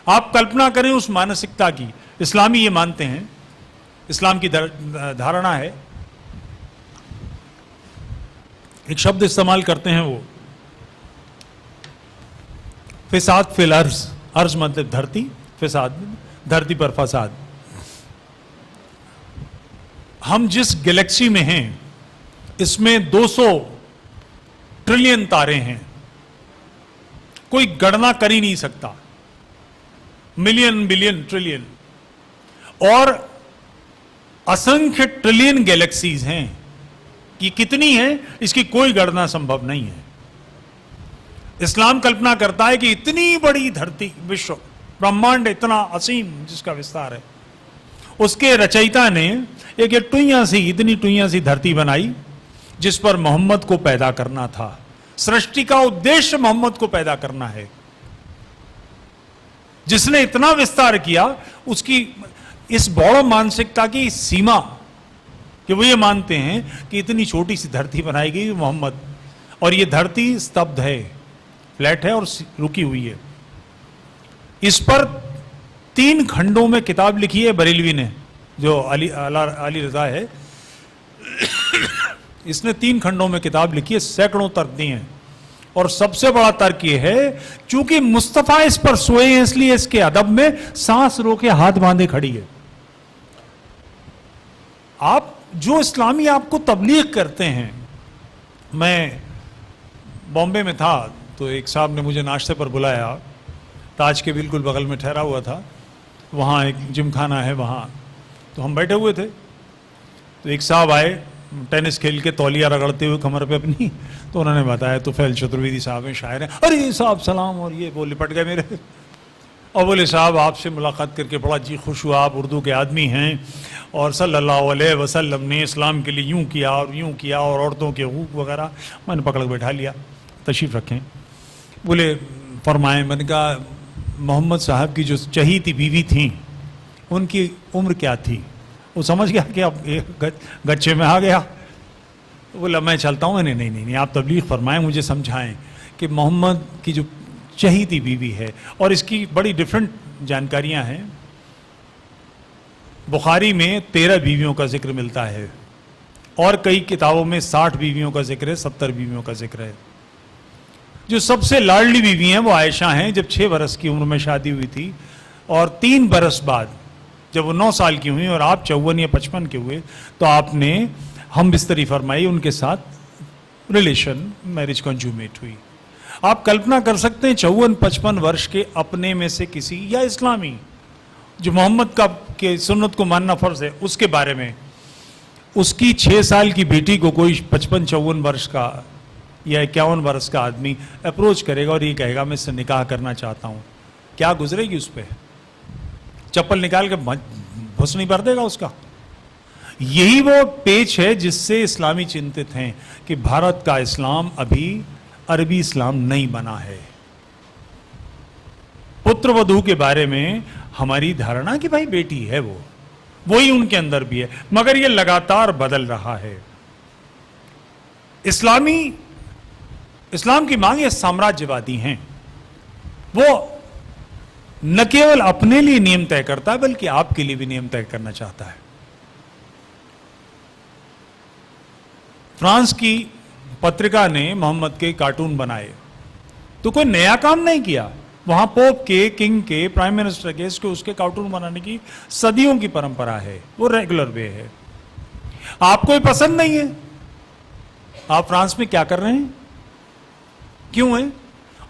Speaker 1: आप कल्पना करें उस मानसिकता की। इस्लामी ये मानते हैं, इस्लाम की धारणा है, एक शब्द इस्तेमाल करते हैं वो, फिसाद फिल अर्ज, अर्ज मतलब धरती, फिसाद धरती पर फसाद। हम जिस गैलेक्सी में हैं इसमें 200 ट्रिलियन तारे हैं, कोई गणना कर ही नहीं सकता, मिलियन बिलियन ट्रिलियन, और असंख्य ट्रिलियन गैलेक्सीज हैं। कि कितनी है इसकी कोई गणना संभव नहीं है। इस्लाम कल्पना करता है कि इतनी बड़ी धरती, विश्व ब्रह्मांड इतना असीम जिसका विस्तार है, उसके रचयिता ने एक टुइयां सी, इतनी टुइयां सी धरती बनाई जिस पर मोहम्मद को पैदा करना था। सृष्टि का उद्देश्य मोहम्मद को पैदा करना है। जिसने इतना विस्तार किया, उसकी इस बौड़ मानसिकता की सीमा कि वो ये मानते हैं कि इतनी छोटी सी धरती बनाई गई मोहम्मद, और ये धरती स्तब्ध है, फ्लैट है और रुकी हुई है। इस पर 3 खंडों में किताब लिखी है बरेलवी ने, जो अली रजा है, इसने 3 खंडों में किताब लिखी है, सैकड़ों तर्क दिए हैं। और सबसे बड़ा तर्क ये है, चूंकि मुस्तफा इस पर सोए हैं इसलिए इसके अदब में सांस रोके हाथ बांधे खड़ी है। आप जो इस्लामी आपको तबलीग करते हैं, मैं बॉम्बे में था तो एक साहब ने मुझे नाश्ते पर बुलाया, ताज के बिल्कुल बगल में ठहरा हुआ था, वहाँ एक जिम खाना है वहाँ, तो हम बैठे हुए थे, तो एक साहब आए टेनिस खेल के तौलिया रगड़ते हुए कमर पे अपनी, तो उन्होंने बताया तुफैल चतुर्वेदी साहब हैं, शायर हैं। अरे साहब सलाम, और ये वो लिपट गए मेरे और बोले साहब आपसे मुलाकात करके बड़ा जी खुश हुआ, आप उर्दू के आदमी हैं और सल्लल्लाहु अलैहि वसल्लम ने इस्लाम के लिए यूँ किया और यूँ किया और औरतों के हुकूक वगैरह। मैंने पकड़ के बैठा लिया, तशरीफ़ रखें। बोले फरमाएं। मैंने कहा मोहम्मद साहब की जो चहीती बीवी थी उनकी उम्र क्या थी? वो समझ गया कि अब एक गच्चे में आ गया, बोला मैं चलता हूँ। नहीं, आप तबलीग फरमाएं, मुझे समझाएं कि मोहम्मद की जो चहीती बीवी है, और इसकी बड़ी डिफरेंट जानकारियां हैं। बुखारी में 13 बीवियों का जिक्र मिलता है और कई किताबों में 60 बीवियों का जिक्र है, 70 बीवियों का जिक्र है। जो सबसे लाडली बीवी हैं वो आयशा हैं, जब 6 बरस की उम्र में शादी हुई थी, और 3 बरस बाद जब वो 9 साल की हुई और आप 54 या 55 के हुए, तो आपने हम बिस्तरी फरमाई, उनके साथ रिलेशन, मैरिज कंज्यूमेट हुई। आप कल्पना कर सकते हैं 54-55 वर्ष के अपने में से किसी, या इस्लामी जो मोहम्मद का के सुन्नत को मानना फर्ज है, उसके बारे में उसकी 6 साल की बेटी को कोई 55-54 वर्ष का या 51 वर्ष का आदमी अप्रोच करेगा और ये कहेगा मैं इससे निकाह करना चाहता हूँ, क्या गुजरेगी उस पर? चप्पल निकाल के भुस नहीं भर देगा उसका। यही वो पेच है जिससे इस्लामी चिंतित हैं कि भारत का इस्लाम अभी अरबी इस्लाम नहीं बना है। पुत्र वधू के बारे में हमारी धारणा कि भाई बेटी है वो, वही उनके अंदर भी है, मगर ये लगातार बदल रहा है। इस्लाम की मांग ये साम्राज्यवादी हैं। वो न केवल अपने लिए नियम तय करता है बल्कि आपके लिए भी नियम तय करना चाहता है। फ्रांस की पत्रिका ने मोहम्मद के कार्टून बनाए, तो कोई नया काम नहीं किया। वहां पोप के, किंग के, प्राइम मिनिस्टर के, इसके उसके कार्टून बनाने की सदियों की परंपरा है, वो रेगुलर वे है। आपको ये पसंद नहीं है, आप फ्रांस में क्या कर रहे हैं, क्यों है?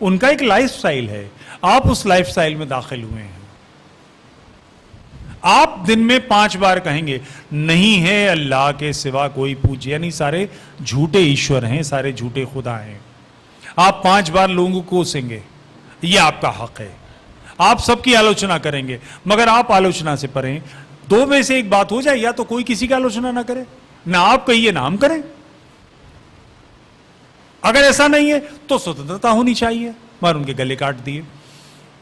Speaker 1: उनका एक लाइफस्टाइल है, आप उस लाइफस्टाइल में दाखिल हुए हैं। आप दिन में 5 बार कहेंगे नहीं है अल्लाह के सिवा कोई पूज्य, यानी सारे झूठे ईश्वर हैं, सारे झूठे खुदा हैं। आप 5 बार लोगों को कोसेंगे, यह आपका हक है। आप सबकी आलोचना करेंगे, मगर आप आलोचना से परे 2 में से एक बात हो जाए, या तो कोई किसी की आलोचना ना करे, ना आप कहिए ना हम करें। अगर ऐसा नहीं है तो स्वतंत्रता होनी चाहिए, मगर उनके गले काट दिए।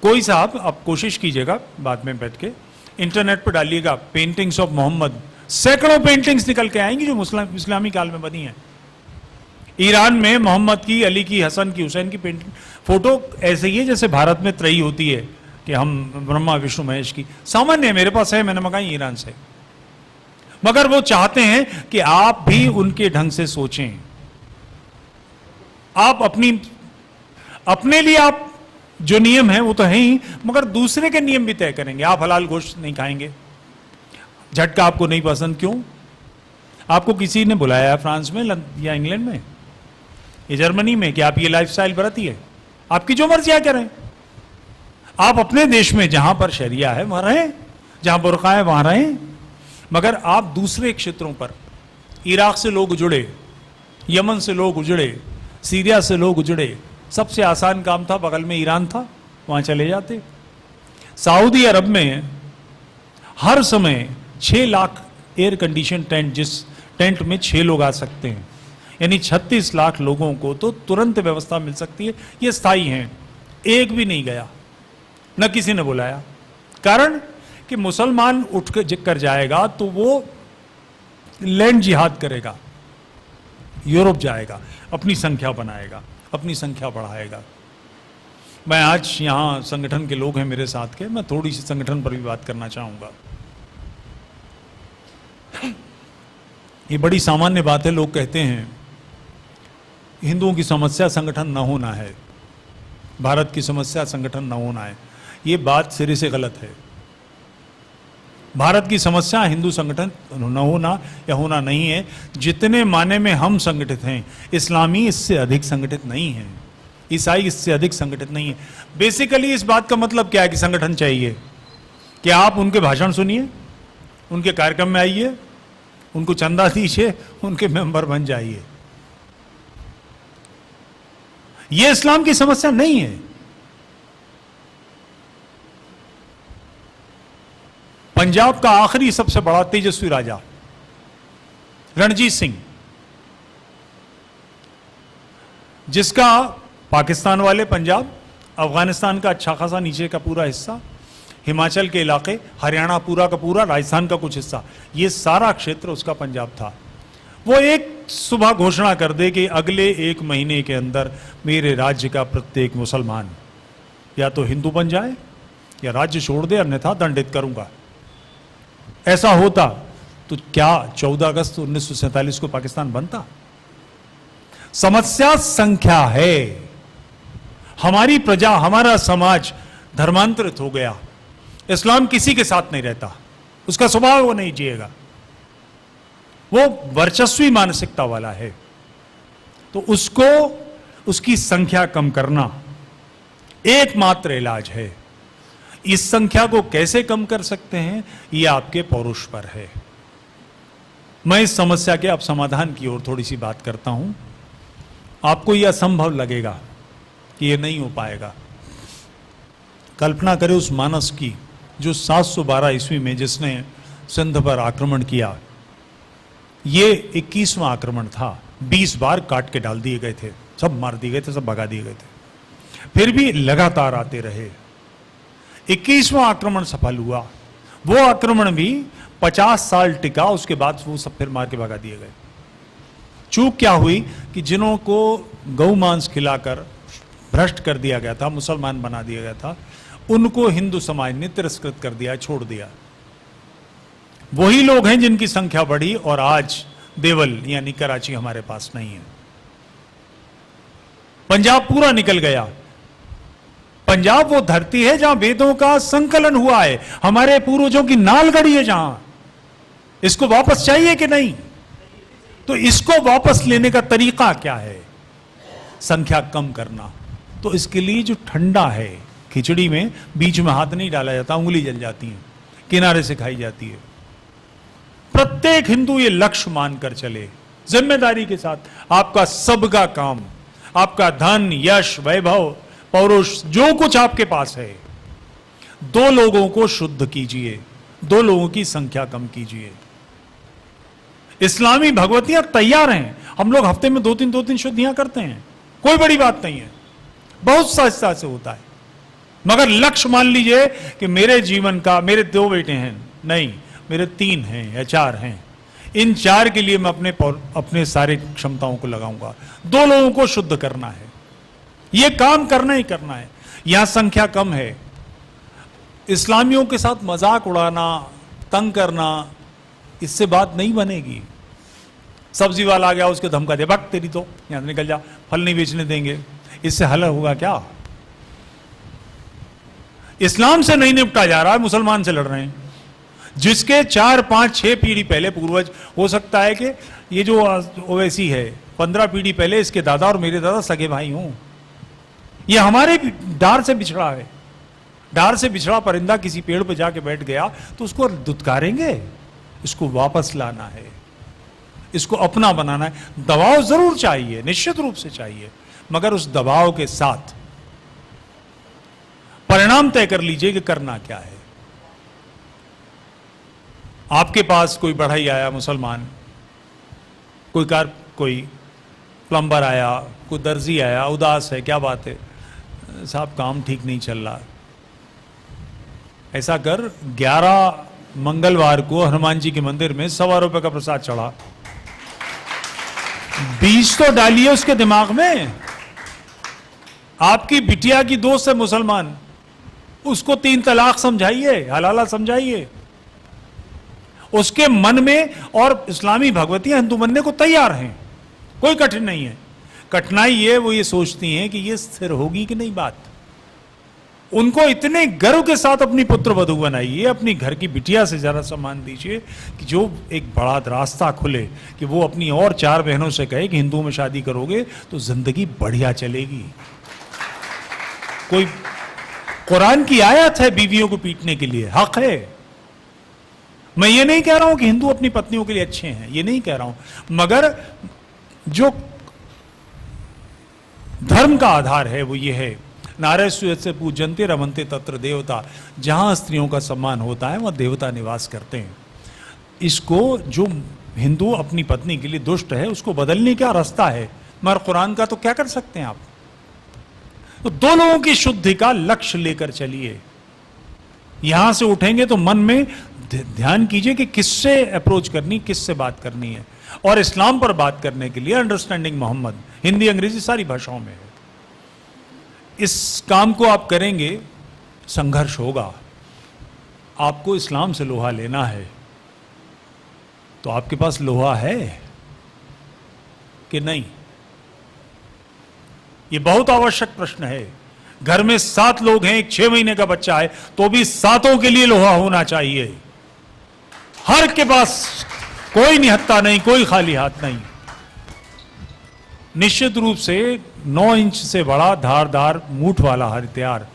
Speaker 1: कोई साहब आप कोशिश कीजिएगा, बाद में बैठ के इंटरनेट पर डालिएगा पेंटिंग्स ऑफ मोहम्मद, सैकड़ों पेंटिंग्स निकल के आएंगी जो इस्लामी काल में बनी है। ईरान में मोहम्मद की, अली की, हसन की, हुसैन की पेंटिंग, फोटो ऐसे ही है जैसे भारत में त्रयी होती है कि हम ब्रह्मा विष्णु महेश की। सामान्य है, मेरे पास है, मैंने मंगाई ईरान से। मगर वो चाहते हैं कि आप भी उनके ढंग से सोचें। आप अपने लिए आप जो नियम है वो तो है ही, मगर दूसरे के नियम भी तय करेंगे। आप हलाल गोश्त नहीं खाएंगे, झटका आपको नहीं पसंद, क्यों? आपको किसी ने बुलाया है फ्रांस में या इंग्लैंड में या जर्मनी में कि आप ये लाइफस्टाइल बरतिए, आपकी जो मर्जी करें। आप अपने देश में जहां पर शरिया है वहां रहें, जहां बुर्का है वहां रहें, मगर आप दूसरे क्षेत्रों पर, इराक से लोग उजड़े, यमन से लोग उजड़े, सीरिया से लोग उजड़े, सबसे आसान काम था, बगल में ईरान था, वहां चले जाते। सऊदी अरब में हर समय 6 लाख एयर कंडीशन टेंट, जिस टेंट में 6 लोग आ सकते हैं, यानी 36 लाख लोगों को तो तुरंत व्यवस्था मिल सकती है। ये स्थायी हैं, एक भी नहीं गया, न किसी ने बुलाया। कारण कि मुसलमान उठ कर जाएगा तो वो लैंड जिहाद करेगा, यूरोप जाएगा, अपनी संख्या बनाएगा, अपनी संख्या बढ़ाएगा। मैं आज यहाँ संगठन के लोग हैं मेरे साथ के, मैं थोड़ी सी संगठन पर भी बात करना चाहूँगा। ये बड़ी सामान्य बात है, लोग कहते हैं हिंदुओं की समस्या संगठन न होना है, भारत की समस्या संगठन न होना है। ये बात सिरे से गलत है। भारत की समस्या हिंदू संगठन न होना या होना नहीं है। जितने माने में हम संगठित हैं, इस्लामी इससे अधिक संगठित नहीं है, ईसाई इससे अधिक संगठित नहीं है। बेसिकली इस बात का मतलब क्या है कि संगठन चाहिए कि आप उनके भाषण सुनिए, उनके कार्यक्रम में आइए, उनको चंदा दीजिए, उनके मेंबर बन जाइए। यह इस्लाम की समस्या नहीं है। पंजाब का आखिरी सबसे बड़ा तेजस्वी राजा रणजीत सिंह, जिसका पाकिस्तान वाले पंजाब अफगानिस्तान का अच्छा खासा नीचे का पूरा हिस्सा, हिमाचल के इलाके, हरियाणा पूरा का पूरा, राजस्थान का कुछ हिस्सा, ये सारा क्षेत्र उसका पंजाब था। वो एक सुबह घोषणा कर दे कि अगले 1 महीने के अंदर मेरे राज्य का प्रत्येक मुसलमान या तो हिंदू बन जाए या राज्य छोड़ दे, अन्यथा दंडित करूंगा। ऐसा होता तो क्या 14 अगस्त 1947 को पाकिस्तान बनता? समस्या संख्या है। हमारी प्रजा, हमारा समाज धर्मांतरित हो गया। इस्लाम किसी के साथ नहीं रहता, उसका स्वभाव वो नहीं जिएगा, वो वर्चस्वी मानसिकता वाला है। तो उसको, उसकी संख्या कम करना एकमात्र इलाज है। इस संख्या को कैसे कम कर सकते हैं, यह आपके पौरुष पर है। मैं इस समस्या के अब समाधान की ओर थोड़ी सी बात करता हूं। आपको यह असंभव लगेगा कि यह नहीं हो पाएगा। कल्पना करें उस मानस की जो 712 ईस्वी में जिसने सिंध पर आक्रमण किया। ये 21वां आक्रमण था। 20 बार काट के डाल दिए गए थे, सब मार दिए गए थे, सब भगा दिए गए थे, फिर भी लगातार आते रहे। 21वां आक्रमण सफल हुआ। वो आक्रमण भी 50 साल टिका, उसके बाद वो सब फिर मार के भगा दिए गए। चूक क्या हुई कि जिन्हों को गौ मांस खिलाकर भ्रष्ट कर दिया गया था, मुसलमान बना दिया गया था, उनको हिंदू समाज ने तिरस्कृत कर दिया, छोड़ दिया। वही लोग हैं जिनकी संख्या बढ़ी और आज देवल यानी कराची हमारे पास नहीं है। पंजाब पूरा निकल गया। पंजाब वो धरती है जहां वेदों का संकलन हुआ है, हमारे पूर्वजों की नाल गड़ी है जहां। इसको वापस चाहिए कि नहीं? तो इसको वापस लेने का तरीका क्या है? संख्या कम करना। तो इसके लिए जो ठंडा है, खिचड़ी में बीच में हाथ नहीं डाला जाता, उंगली जल जाती है, किनारे से खाई जाती है। प्रत्येक हिंदू ये लक्ष्य मानकर चले, जिम्मेदारी के साथ। आपका सबका काम, आपका धन, यश, वैभव, पौरुष, जो कुछ आपके पास है, 2 लोगों को शुद्ध कीजिए, 2 लोगों की संख्या कम कीजिए। इस्लामी भगवतियां तैयार हैं। हम लोग हफ्ते में 2-3 शुद्धियां करते हैं, कोई बड़ी बात नहीं है, बहुत सहजता से होता है। मगर लक्ष्य मान लीजिए कि मेरे जीवन का, मेरे 2 बेटे हैं, नहीं, मेरे 3 हैं या 4 हैं, इन 4 के लिए मैं अपने सारे क्षमताओं को लगाऊंगा। 2 लोगों को शुद्ध करना है, यह काम करना ही करना है। यहां संख्या कम है। इस्लामियों के साथ मजाक उड़ाना, तंग करना, इससे बात नहीं बनेगी। सब्जी वाला आ गया, उसके धमका दे, भाग तेरी तो, यहां से निकल जा, फल नहीं बेचने देंगे, इससे हल होगा क्या? इस्लाम से नहीं निपटा जा रहा है, मुसलमान से लड़ रहे हैं, जिसके 4, 5, 6 पीढ़ी पहले पूर्वज, हो सकता है कि ये जो ओवैसी है 15 पीढ़ी पहले इसके दादा और मेरे दादा सगे भाई हों। ये हमारे डार से बिछड़ा है। डार से बिछड़ा परिंदा किसी पेड़ पर जाके बैठ गया तो उसको दुत्कारेंगे? इसको वापस लाना है, इसको अपना बनाना है। दबाव जरूर चाहिए, निश्चित रूप से चाहिए, मगर उस दबाव के साथ परिणाम तय कर लीजिए कि करना क्या है। आपके पास कोई बढ़ई आया मुसलमान, कोई प्लम्बर आया, कोई दर्जी आया, उदास है, क्या बात है साहब, काम ठीक नहीं चल रहा। ऐसा कर, 11 मंगलवार को हनुमान जी के मंदिर में ₹1.25 का प्रसाद चढ़ा। बीज तो डालिए उसके दिमाग में। आपकी बिटिया की दोस्त है मुसलमान, उसको 3 तलाक समझाइए, हलाला समझाइए उसके मन में। और इस्लामी भगवतियां हिंदू बनने को तैयार हैं, कोई कठिन नहीं है। कठिनाई ये, वो ये सोचती हैं कि ये स्थिर होगी कि नहीं बात। उनको इतने गर्व के साथ अपनी पुत्र वधू बनाइए, अपनी घर की बिटिया से जरा सम्मान दीजिए कि जो एक बड़ा रास्ता खुले कि वो अपनी और 4 बहनों से कहे कि हिंदुओं में शादी करोगे तो जिंदगी बढ़िया चलेगी। कोई कुरान की आयत है बीवियों को पीटने के लिए, हक है। मैं ये नहीं कह रहा हूं कि हिंदू अपनी पत्नियों के लिए अच्छे हैं, ये नहीं कह रहा हूं, मगर जो धर्म का आधार है वो ये है, नारे से पूजनते रमनते तत्र देवता। जहां स्त्रियों का सम्मान होता है वहां देवता निवास करते हैं। इसको जो हिंदू अपनी पत्नी के लिए दुष्ट है उसको बदलने का रास्ता है, मगर कुरान का तो क्या कर सकते हैं आप? तो दो लोगों की शुद्धि का लक्ष्य लेकर चलिए। यहां से उठेंगे तो मन में ध्यान कीजिए कि किससे अप्रोच करनी, किससे बात करनी है। और इस्लाम पर बात करने के लिए अंडरस्टैंडिंग मोहम्मद हिंदी अंग्रेजी सारी भाषाओं में है। इस काम को आप करेंगे, संघर्ष होगा। आपको इस्लाम से लोहा लेना है तो आपके पास लोहा है कि नहीं, ये बहुत आवश्यक प्रश्न है। घर में 7 लोग हैं, एक 6 महीने का बच्चा है, तो भी 7 के लिए लोहा होना चाहिए। हर के पास कोई निहत्था नहीं, कोई खाली हाथ नहीं। निश्चित रूप से 9 इंच से बड़ा धारदार मूठ वाला हथियार,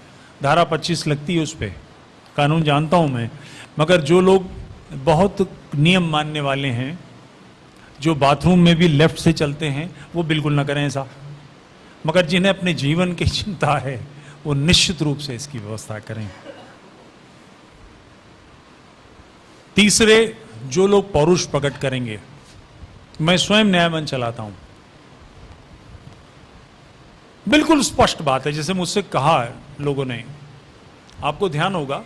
Speaker 1: धारा 25 लगती है उस पर, कानून जानता हूं मैं। मगर जो लोग बहुत नियम मानने वाले हैं, जो बाथरूम में भी लेफ्ट से चलते हैं, वो बिल्कुल ना करें ऐसा। मगर जिन्हें अपने जीवन की चिंता है वो निश्चित रूप से इसकी व्यवस्था करें। तीसरे, जो लोग पौरुष प्रकट करेंगे, मैं स्वयं न्याय मंच चलाता हूं, बिल्कुल स्पष्ट बात है। जैसे मुझसे कहा लोगों ने, आपको ध्यान होगा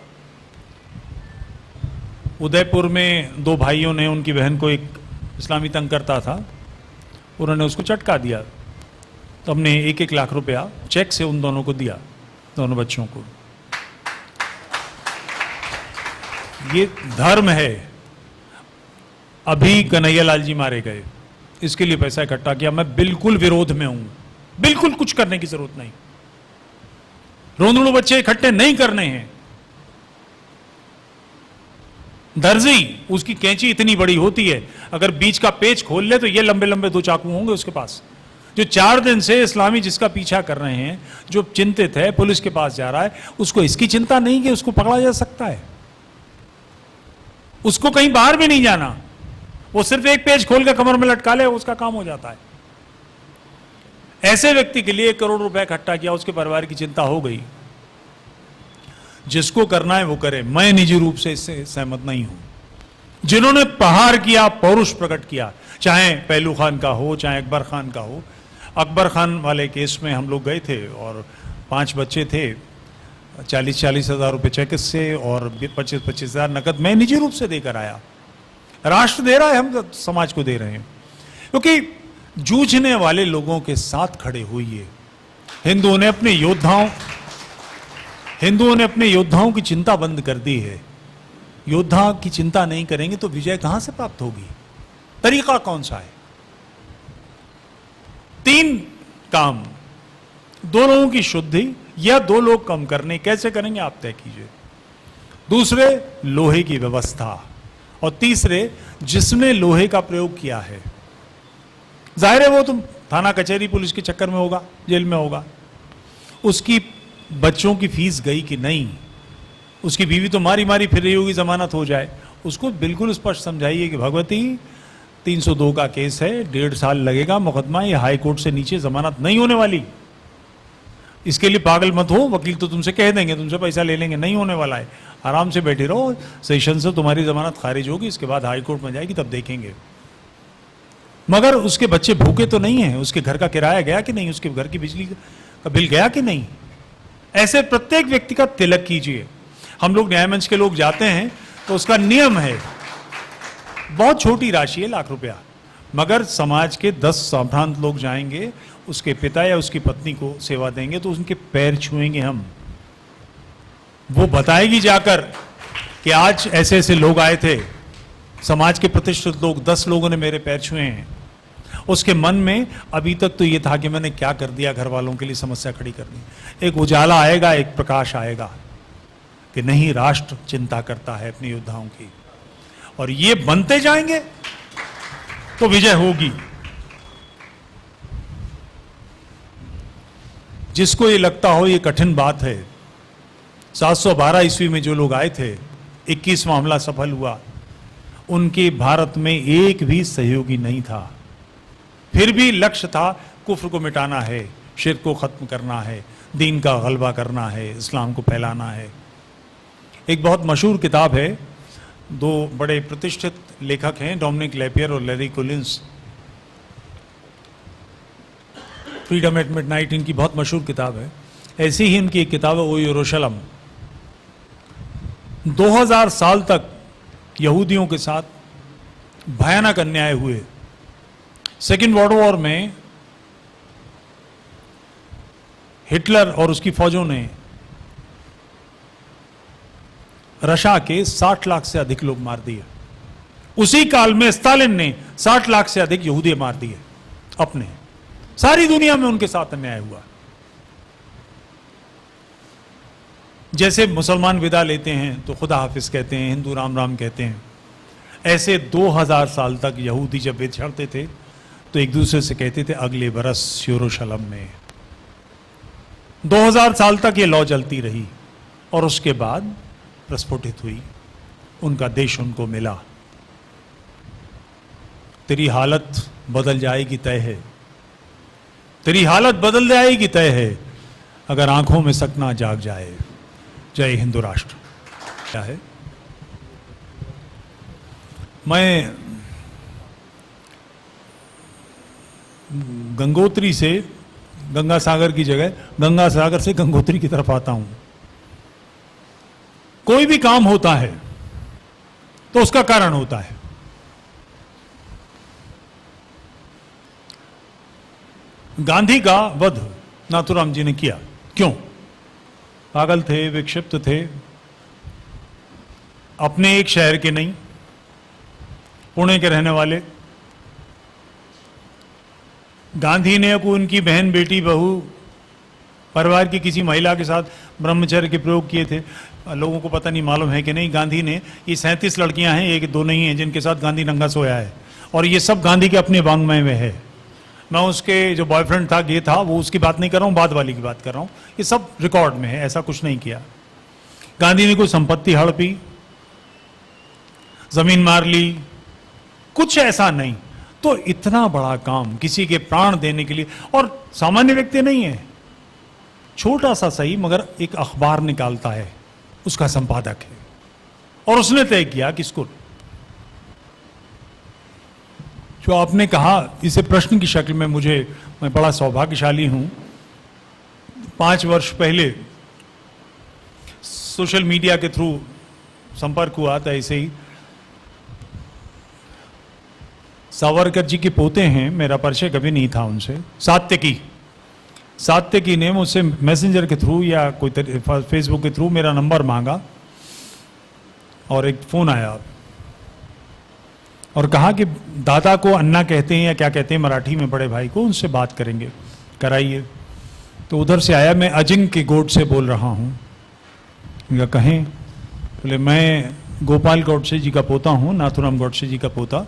Speaker 1: उदयपुर में 2 भाइयों ने, उनकी बहन को एक इस्लामी तंग करता था, उन्होंने उसको चटका दिया, तो हमने 1-1 लाख रुपया चेक से उन दोनों को दिया, दोनों बच्चों को। ये धर्म है। अभी कन्हैयालाल जी मारे गए, इसके लिए पैसा इकट्ठा किया। मैं बिल्कुल विरोध में हूं, बिल्कुल कुछ करने की जरूरत नहीं। रोंदड़ू बच्चे इकट्ठे नहीं करने हैं। दर्जी, उसकी कैंची इतनी बड़ी होती है, अगर बीच का पेच खोल ले तो ये लंबे लंबे 2 चाकू होंगे उसके पास। जो 4 दिन से इस्लामी जिसका पीछा कर रहे हैं, जो चिंतित है, पुलिस के पास जा रहा है, उसको इसकी चिंता नहीं कि उसको पकड़ा जा सकता है। उसको कहीं बाहर भी नहीं जाना, वो सिर्फ एक पेज खोल के कमर में लटका ले, उसका काम हो जाता है। ऐसे व्यक्ति के लिए 1 करोड़ रुपए इकट्ठा किया, उसके परिवार की चिंता हो गई। जिसको करना है वो करे, मैं निजी रूप से इससे सहमत नहीं हूं। जिन्होंने प्रहार किया, पौरुष प्रकट किया, चाहे पहलू खान का हो, चाहे अकबर खान का हो। अकबर खान वाले केस में हम लोग गए थे और 5 बच्चे थे, 40-40 हज़ार रुपये चेक से और 25-25 हज़ार नकद मैं निजी रूप से देकर आया। राष्ट्र दे रहा है, हम समाज को दे रहे हैं, क्योंकि जूझने वाले लोगों के साथ खड़े होइए। हिंदुओं ने अपने योद्धाओं की चिंता बंद कर दी है। योद्धा की चिंता नहीं करेंगे तो विजय कहां से प्राप्त होगी? तरीका कौन सा है? 3 काम, 2 लोगों की शुद्धि या 2 लोग कम करने, कैसे करेंगे आप तय कीजिए। दूसरे, लोहे की व्यवस्था। और तीसरे, जिसने लोहे का प्रयोग किया है, जाहिर है वो तुम थाना कचहरी पुलिस के चक्कर में होगा, जेल में होगा। उसकी बच्चों की फीस गई कि नहीं, उसकी बीवी तो मारी मारी फिर रही होगी, जमानत हो जाए, उसको बिल्कुल स्पष्ट समझाइए कि भगवती 302 का केस है, 1.5 साल लगेगा मुकदमा, ये हाई कोर्ट से नीचे जमानत नहीं होने वाली। इसके लिए पागल मत हो, वकील तो तुमसे कह देंगे, तुमसे पैसा ले लेंगे, नहीं होने वाला है, आराम से बैठे रहो, सेशन से तुम्हारी जमानत खारिज होगी, इसके बाद हाई कोर्ट में जाएगी, तब देखेंगे। मगर उसके बच्चे भूखे तो नहीं है, उसके घर का किराया गया कि नहीं, उसके घर की बिजली का बिल गया कि नहीं। ऐसे प्रत्येक व्यक्ति का तिलक कीजिए। हम लोग न्याय मंच के लोग जाते हैं तो उसका नियम है, बहुत छोटी राशि है, लाख रुपया, मगर समाज के 10 संभ्रांत लोग जाएंगे, उसके पिता या उसकी पत्नी को सेवा देंगे तो उनके पैर छुएंगे हम। वो बताएगी जाकर कि आज ऐसे ऐसे लोग आए थे, समाज के प्रतिष्ठित लोग, 10 लोगों ने मेरे पैर छुए हैं। उसके मन में अभी तक तो ये था कि मैंने क्या कर दिया, घर वालों के लिए समस्या खड़ी कर दी। एक उजाला आएगा, एक प्रकाश आएगा कि नहीं, राष्ट्र चिंता करता है अपने योद्धाओं की, और ये बनते जाएंगे तो विजय होगी। जिसको ये लगता हो ये कठिन बात है, 712 ईस्वी में जो लोग आए थे, 21वां हमला सफल हुआ, उनके भारत में एक भी सहयोगी नहीं था, फिर भी लक्ष्य था कुफ्र को मिटाना है, शिर्क को खत्म करना है, दीन का गलबा करना है, इस्लाम को फैलाना है। एक बहुत मशहूर किताब है, 2 बड़े प्रतिष्ठित लेखक हैं, डोमिनिक लेपियर और Larry Collins, freedom at midnight, इनकी बहुत मशहूर किताब है। ऐसी ही इनकी एक किताब है, ओ यरूशलम। 2000 साल तक यहूदियों के साथ भयानक अन्याय हुए। सेकेंड वर्ल्ड वॉर में हिटलर और उसकी फौजों ने रशिया के 60 लाख से अधिक लोग मार दिए। उसी काल में स्टालिन ने 60 लाख से अधिक यहूदी मार दिए अपने। सारी दुनिया में उनके साथ अन्याय हुआ। जैसे मुसलमान विदा लेते हैं तो खुदा हाफिज कहते हैं, हिंदू राम राम कहते हैं, ऐसे 2000 साल तक यहूदी जब बिछड़ते थे तो एक दूसरे से कहते थे अगले बरस यरूशलेम में। 2000 साल तक ये लौ चलती रही और उसके बाद प्रस्फुटित हुई, उनका देश उनको मिला। तेरी हालत बदल जाएगी तय है, तेरी हालत बदल जाएगी तय है, अगर आंखों में सपना जाग जाए। जय हिंदू राष्ट्र। क्या है, मैं गंगोत्री से, गंगा सागर की जगह गंगा सागर से गंगोत्री की तरफ आता हूं। कोई भी काम होता है तो उसका कारण होता है। गांधी का वध नाथूराम जी ने किया, क्यों? पागल थे, विक्षिप्त थे, अपने एक शहर के नहीं, पुणे के रहने वाले। गांधी ने को उनकी बहन, बेटी, बहू, परिवार की किसी महिला के साथ ब्रह्मचर्य के प्रयोग किए थे। लोगों को पता नहीं, मालूम है कि नहीं, गांधी ने ये 37 लड़कियां हैं, एक दो नहीं हैं जिनके साथ गांधी नंगा सोया है, और ये सब गांधी के अपने वांग्मय में है। मैं उसके जो बॉयफ्रेंड था, गे था, वो उसकी बात नहीं कर रहा हूँ, बाद वाली की बात कर रहा हूँ। ये सब रिकॉर्ड में है, ऐसा कुछ नहीं किया। गांधी ने कोई संपत्ति हड़पी, जमीन मार ली, कुछ ऐसा नहीं। तो इतना बड़ा काम किसी के प्राण देने के लिए, और सामान्य व्यक्ति नहीं है, छोटा सा सही मगर एक अखबार निकालता है, उसका संपादक है, और उसने तय किया कि इसको, जो आपने कहा इसे प्रश्न की शक्ल में, मैं बड़ा सौभाग्यशाली हूं। 5 वर्ष पहले सोशल मीडिया के थ्रू संपर्क हुआ था। ऐसे ही सावरकर जी के पोते हैं, मेरा परिचय कभी नहीं था उनसे, सात्यकी ने मुझसे मैसेंजर के थ्रू या कोई फेसबुक के थ्रू मेरा नंबर मांगा और एक फोन आया और कहा कि दादा को अन्ना कहते हैं या क्या कहते हैं मराठी में, बड़े भाई को, उनसे बात करेंगे, कराइए। तो उधर से आया, मैं अजिंक्य गोड से बोल रहा हूँ। उनका कहें, बोले मैं गोपाल गौडसे जी का पोता हूँ, नाथूराम गौडसे जी का पोता।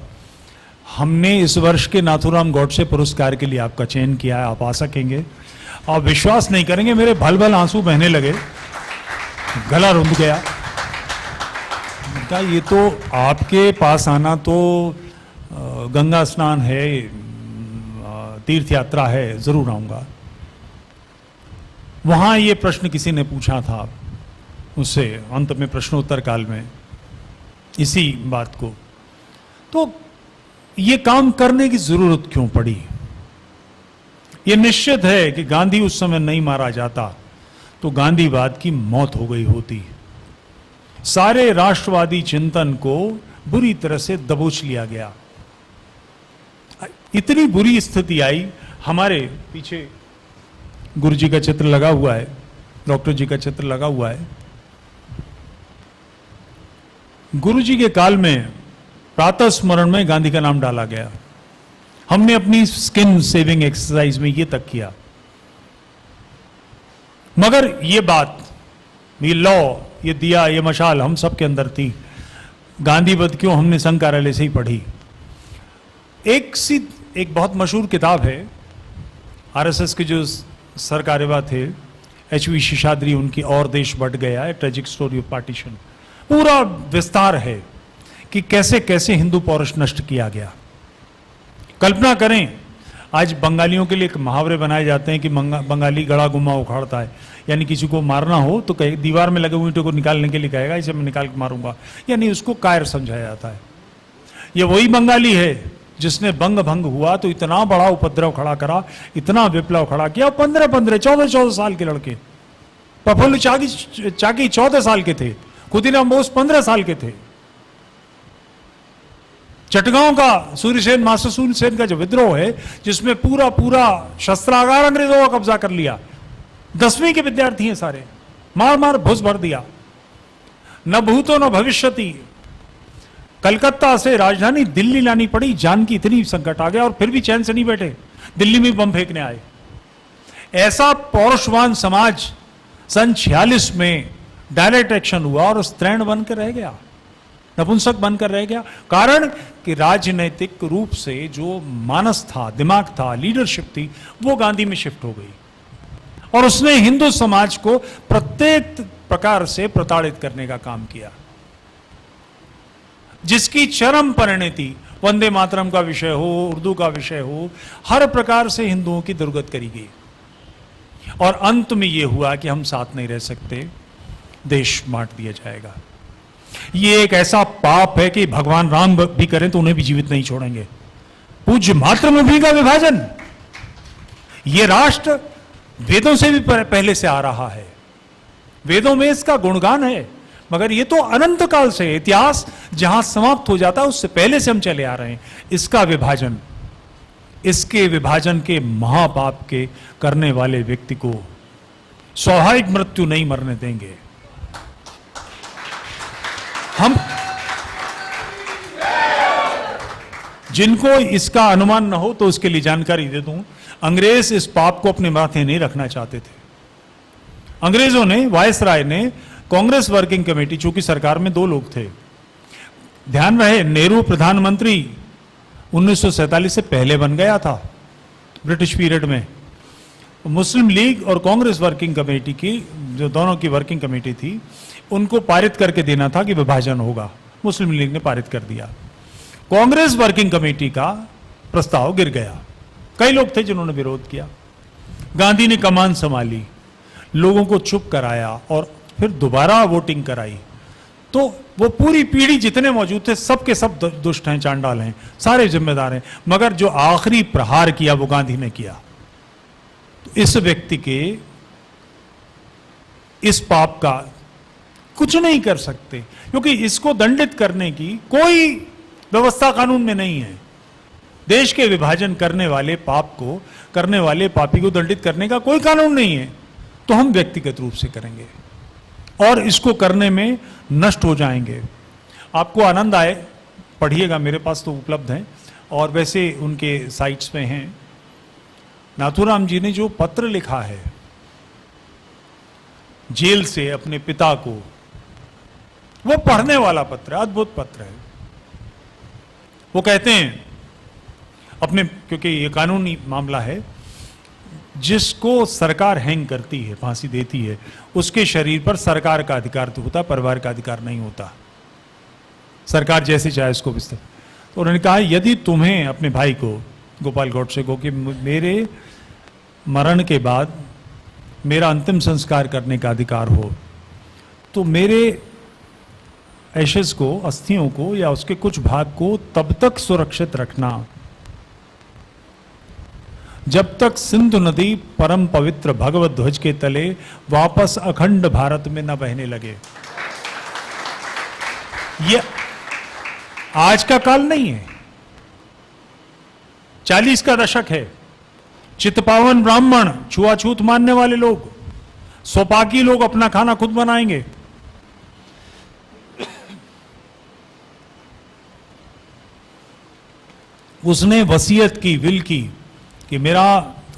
Speaker 1: हमने इस वर्ष के नाथूराम गौडसे पुरस्कार के लिए आपका चयन किया है, आप आ सकेंगे? आप विश्वास नहीं करेंगे, मेरे भल भल आंसू बहने लगे, गला रुंध गया। ये तो आपके पास आना तो गंगा स्नान है, तीर्थ यात्रा है, जरूर आऊंगा। वहां ये प्रश्न किसी ने पूछा था उससे, अंत में प्रश्नोत्तर काल में, इसी बात को। तो ये काम करने की जरूरत क्यों पड़ी? ये निश्चित है कि गांधी उस समय नहीं मारा जाता तो गांधीवाद की मौत हो गई होती। सारे राष्ट्रवादी चिंतन को बुरी तरह से दबोच लिया गया। इतनी बुरी स्थिति आई, हमारे पीछे गुरु जी का चित्र लगा हुआ है, डॉक्टर जी का चित्र लगा हुआ है। गुरु जी के काल में प्रातः स्मरण में गांधी का नाम डाला गया। हमने अपनी स्किन सेविंग एक्सरसाइज में ये तक किया। मगर ये बात, ये लॉ, ये दिया, ये मशाल हम सब के अंदर थी। गांधीवध क्यों हमने संघ कार्यालय से ही पढ़ी। एक बहुत मशहूर किताब है, आरएसएस के जो सरकार्यवाह थे एचवी शेषाद्री, उनकी और देश बट गया, ट्रेजिक स्टोरी ऑफ पार्टीशन। पूरा विस्तार है कि कैसे कैसे हिंदू पौरुष नष्ट किया गया। कल्पना करें, आज बंगालियों के लिए एक मुहावरे बनाए जाते हैं कि बंगाली गड़ा गुम्मा उखाड़ता है, यानी किसी को मारना हो तो कहे, दीवार में लगे हुए ईंटों को निकालने के लिए कहेगा इसे मैं निकाल के मारूंगा, यानी उसको कायर समझाया जाता है। ये वही बंगाली है जिसने बंग भंग हुआ तो इतना बड़ा उपद्रव खड़ा करा, इतना विप्लव खड़ा किया। 15-15, 14-14 साल के लड़के प्रफुल्ल चाकी 14 साल के थे, खुदीराम बोस 15 साल के थे। चटगांव का सूर्यसेन, मास्टर सूर्यसेन का जो विद्रोह है, जिसमें पूरा पूरा शस्त्रागार अंग्रेजों का कब्जा कर लिया, 10वीं के विद्यार्थी हैं सारे, मार मार भुस भर दिया। न भूतो न भविष्यति, कलकत्ता से राजधानी दिल्ली लानी पड़ी, जान की इतनी संकट आ गया और फिर भी चैन से नहीं बैठे, दिल्ली में बम फेंकने आए। ऐसा पौरुषवान समाज सन 46 में डायरेक्ट एक्शन हुआ और स्त्रैण बनकर रह गया, नपुंसक बनकर रह गया। कारण कि राजनैतिक रूप से जो मानस था, दिमाग था, लीडरशिप थी, वो गांधी में शिफ्ट हो गई और उसने हिंदू समाज को प्रत्येक प्रकार से प्रताड़ित करने का काम किया, जिसकी चरम परिणति वंदे मातरम का विषय हो, उर्दू का विषय हो, हर प्रकार से हिंदुओं की दुर्गत करी गई। और अंत में यह हुआ कि हम साथ नहीं रह सकते, देश बांट दिया जाएगा। ये एक ऐसा पाप है कि भगवान राम भी करें तो उन्हें भी जीवित नहीं छोड़ेंगे। पूज्य मातृभूमि का विभाजन, ये राष्ट्र वेदों से भी पहले से आ रहा है, वेदों में इसका गुणगान है, मगर ये तो अनंत काल से, इतिहास जहां समाप्त हो जाता है उससे पहले से हम चले आ रहे हैं। इसका विभाजन, इसके विभाजन के महापाप के करने वाले व्यक्ति को स्वाभाविक मृत्यु नहीं मरने देंगे हम। जिनको इसका अनुमान न हो तो उसके लिए जानकारी दे दूं, अंग्रेज इस पाप को अपने माथे नहीं रखना चाहते थे। अंग्रेजों ने, वायसराय ने, कांग्रेस वर्किंग कमेटी, चूंकि सरकार में 2 लोग थे, ध्यान रहे नेहरू प्रधानमंत्री 1947 से पहले बन गया था, ब्रिटिश पीरियड में। मुस्लिम लीग और कांग्रेस वर्किंग कमेटी की, जो दोनों की वर्किंग कमेटी थी, उनको पारित करके देना था कि विभाजन होगा। मुस्लिम लीग ने पारित कर दिया। कांग्रेस वर्किंग कमेटी का प्रस्ताव गिर गया, कई लोग थे जिन्होंने विरोध किया। गांधी ने कमान संभाली, लोगों को चुप कराया और फिर दोबारा वोटिंग कराई। तो वो पूरी पीढ़ी जितने मौजूद थे, सबके सब दुष्ट हैं, चांडाल हैं, सारे जिम्मेदार हैं, मगर जो आखिरी प्रहार किया वो गांधी ने किया। तो इस व्यक्ति के इस पाप का कुछ नहीं कर सकते, क्योंकि इसको दंडित करने की कोई व्यवस्था कानून में नहीं है। देश के विभाजन करने वाले पाप को, करने वाले पापी को दंडित करने का कोई कानून नहीं है। तो हम व्यक्तिगत रूप से करेंगे और इसको करने में नष्ट हो जाएंगे। आपको आनंद आए, पढ़िएगा, मेरे पास तो उपलब्ध हैं और वैसे उनके साइट्स पे हैं। नाथूराम जी ने जो पत्र लिखा है जेल से अपने पिता को, वो पढ़ने वाला पत्र है, अद्भुत पत्र है। वो कहते हैं अपने, क्योंकि ये कानूनी मामला है, जिसको सरकार हैंग करती है, फांसी देती है, उसके शरीर पर सरकार का अधिकार तो होता, परिवार का अधिकार नहीं होता। सरकार जैसे चाहे उसको विस्तार। तो उन्होंने कहा यदि तुम्हें अपने भाई को, गोपाल गौडसे को, कि मेरे मरण के बाद मेरा अंतिम संस्कार करने का अधिकार हो, तो मेरे एशेस को, अस्थियों को या उसके कुछ भाग को तब तक सुरक्षित रखना जब तक सिंधु नदी परम पवित्र भगवत ध्वज के तले वापस अखंड भारत में न बहने लगे। ये आज का काल नहीं है, 40 का दशक है। चितपावन ब्राह्मण, छुआछूत मानने वाले लोग, सोपाकी लोग अपना खाना खुद बनाएंगे। उसने वसीयत की, विल की कि मेरा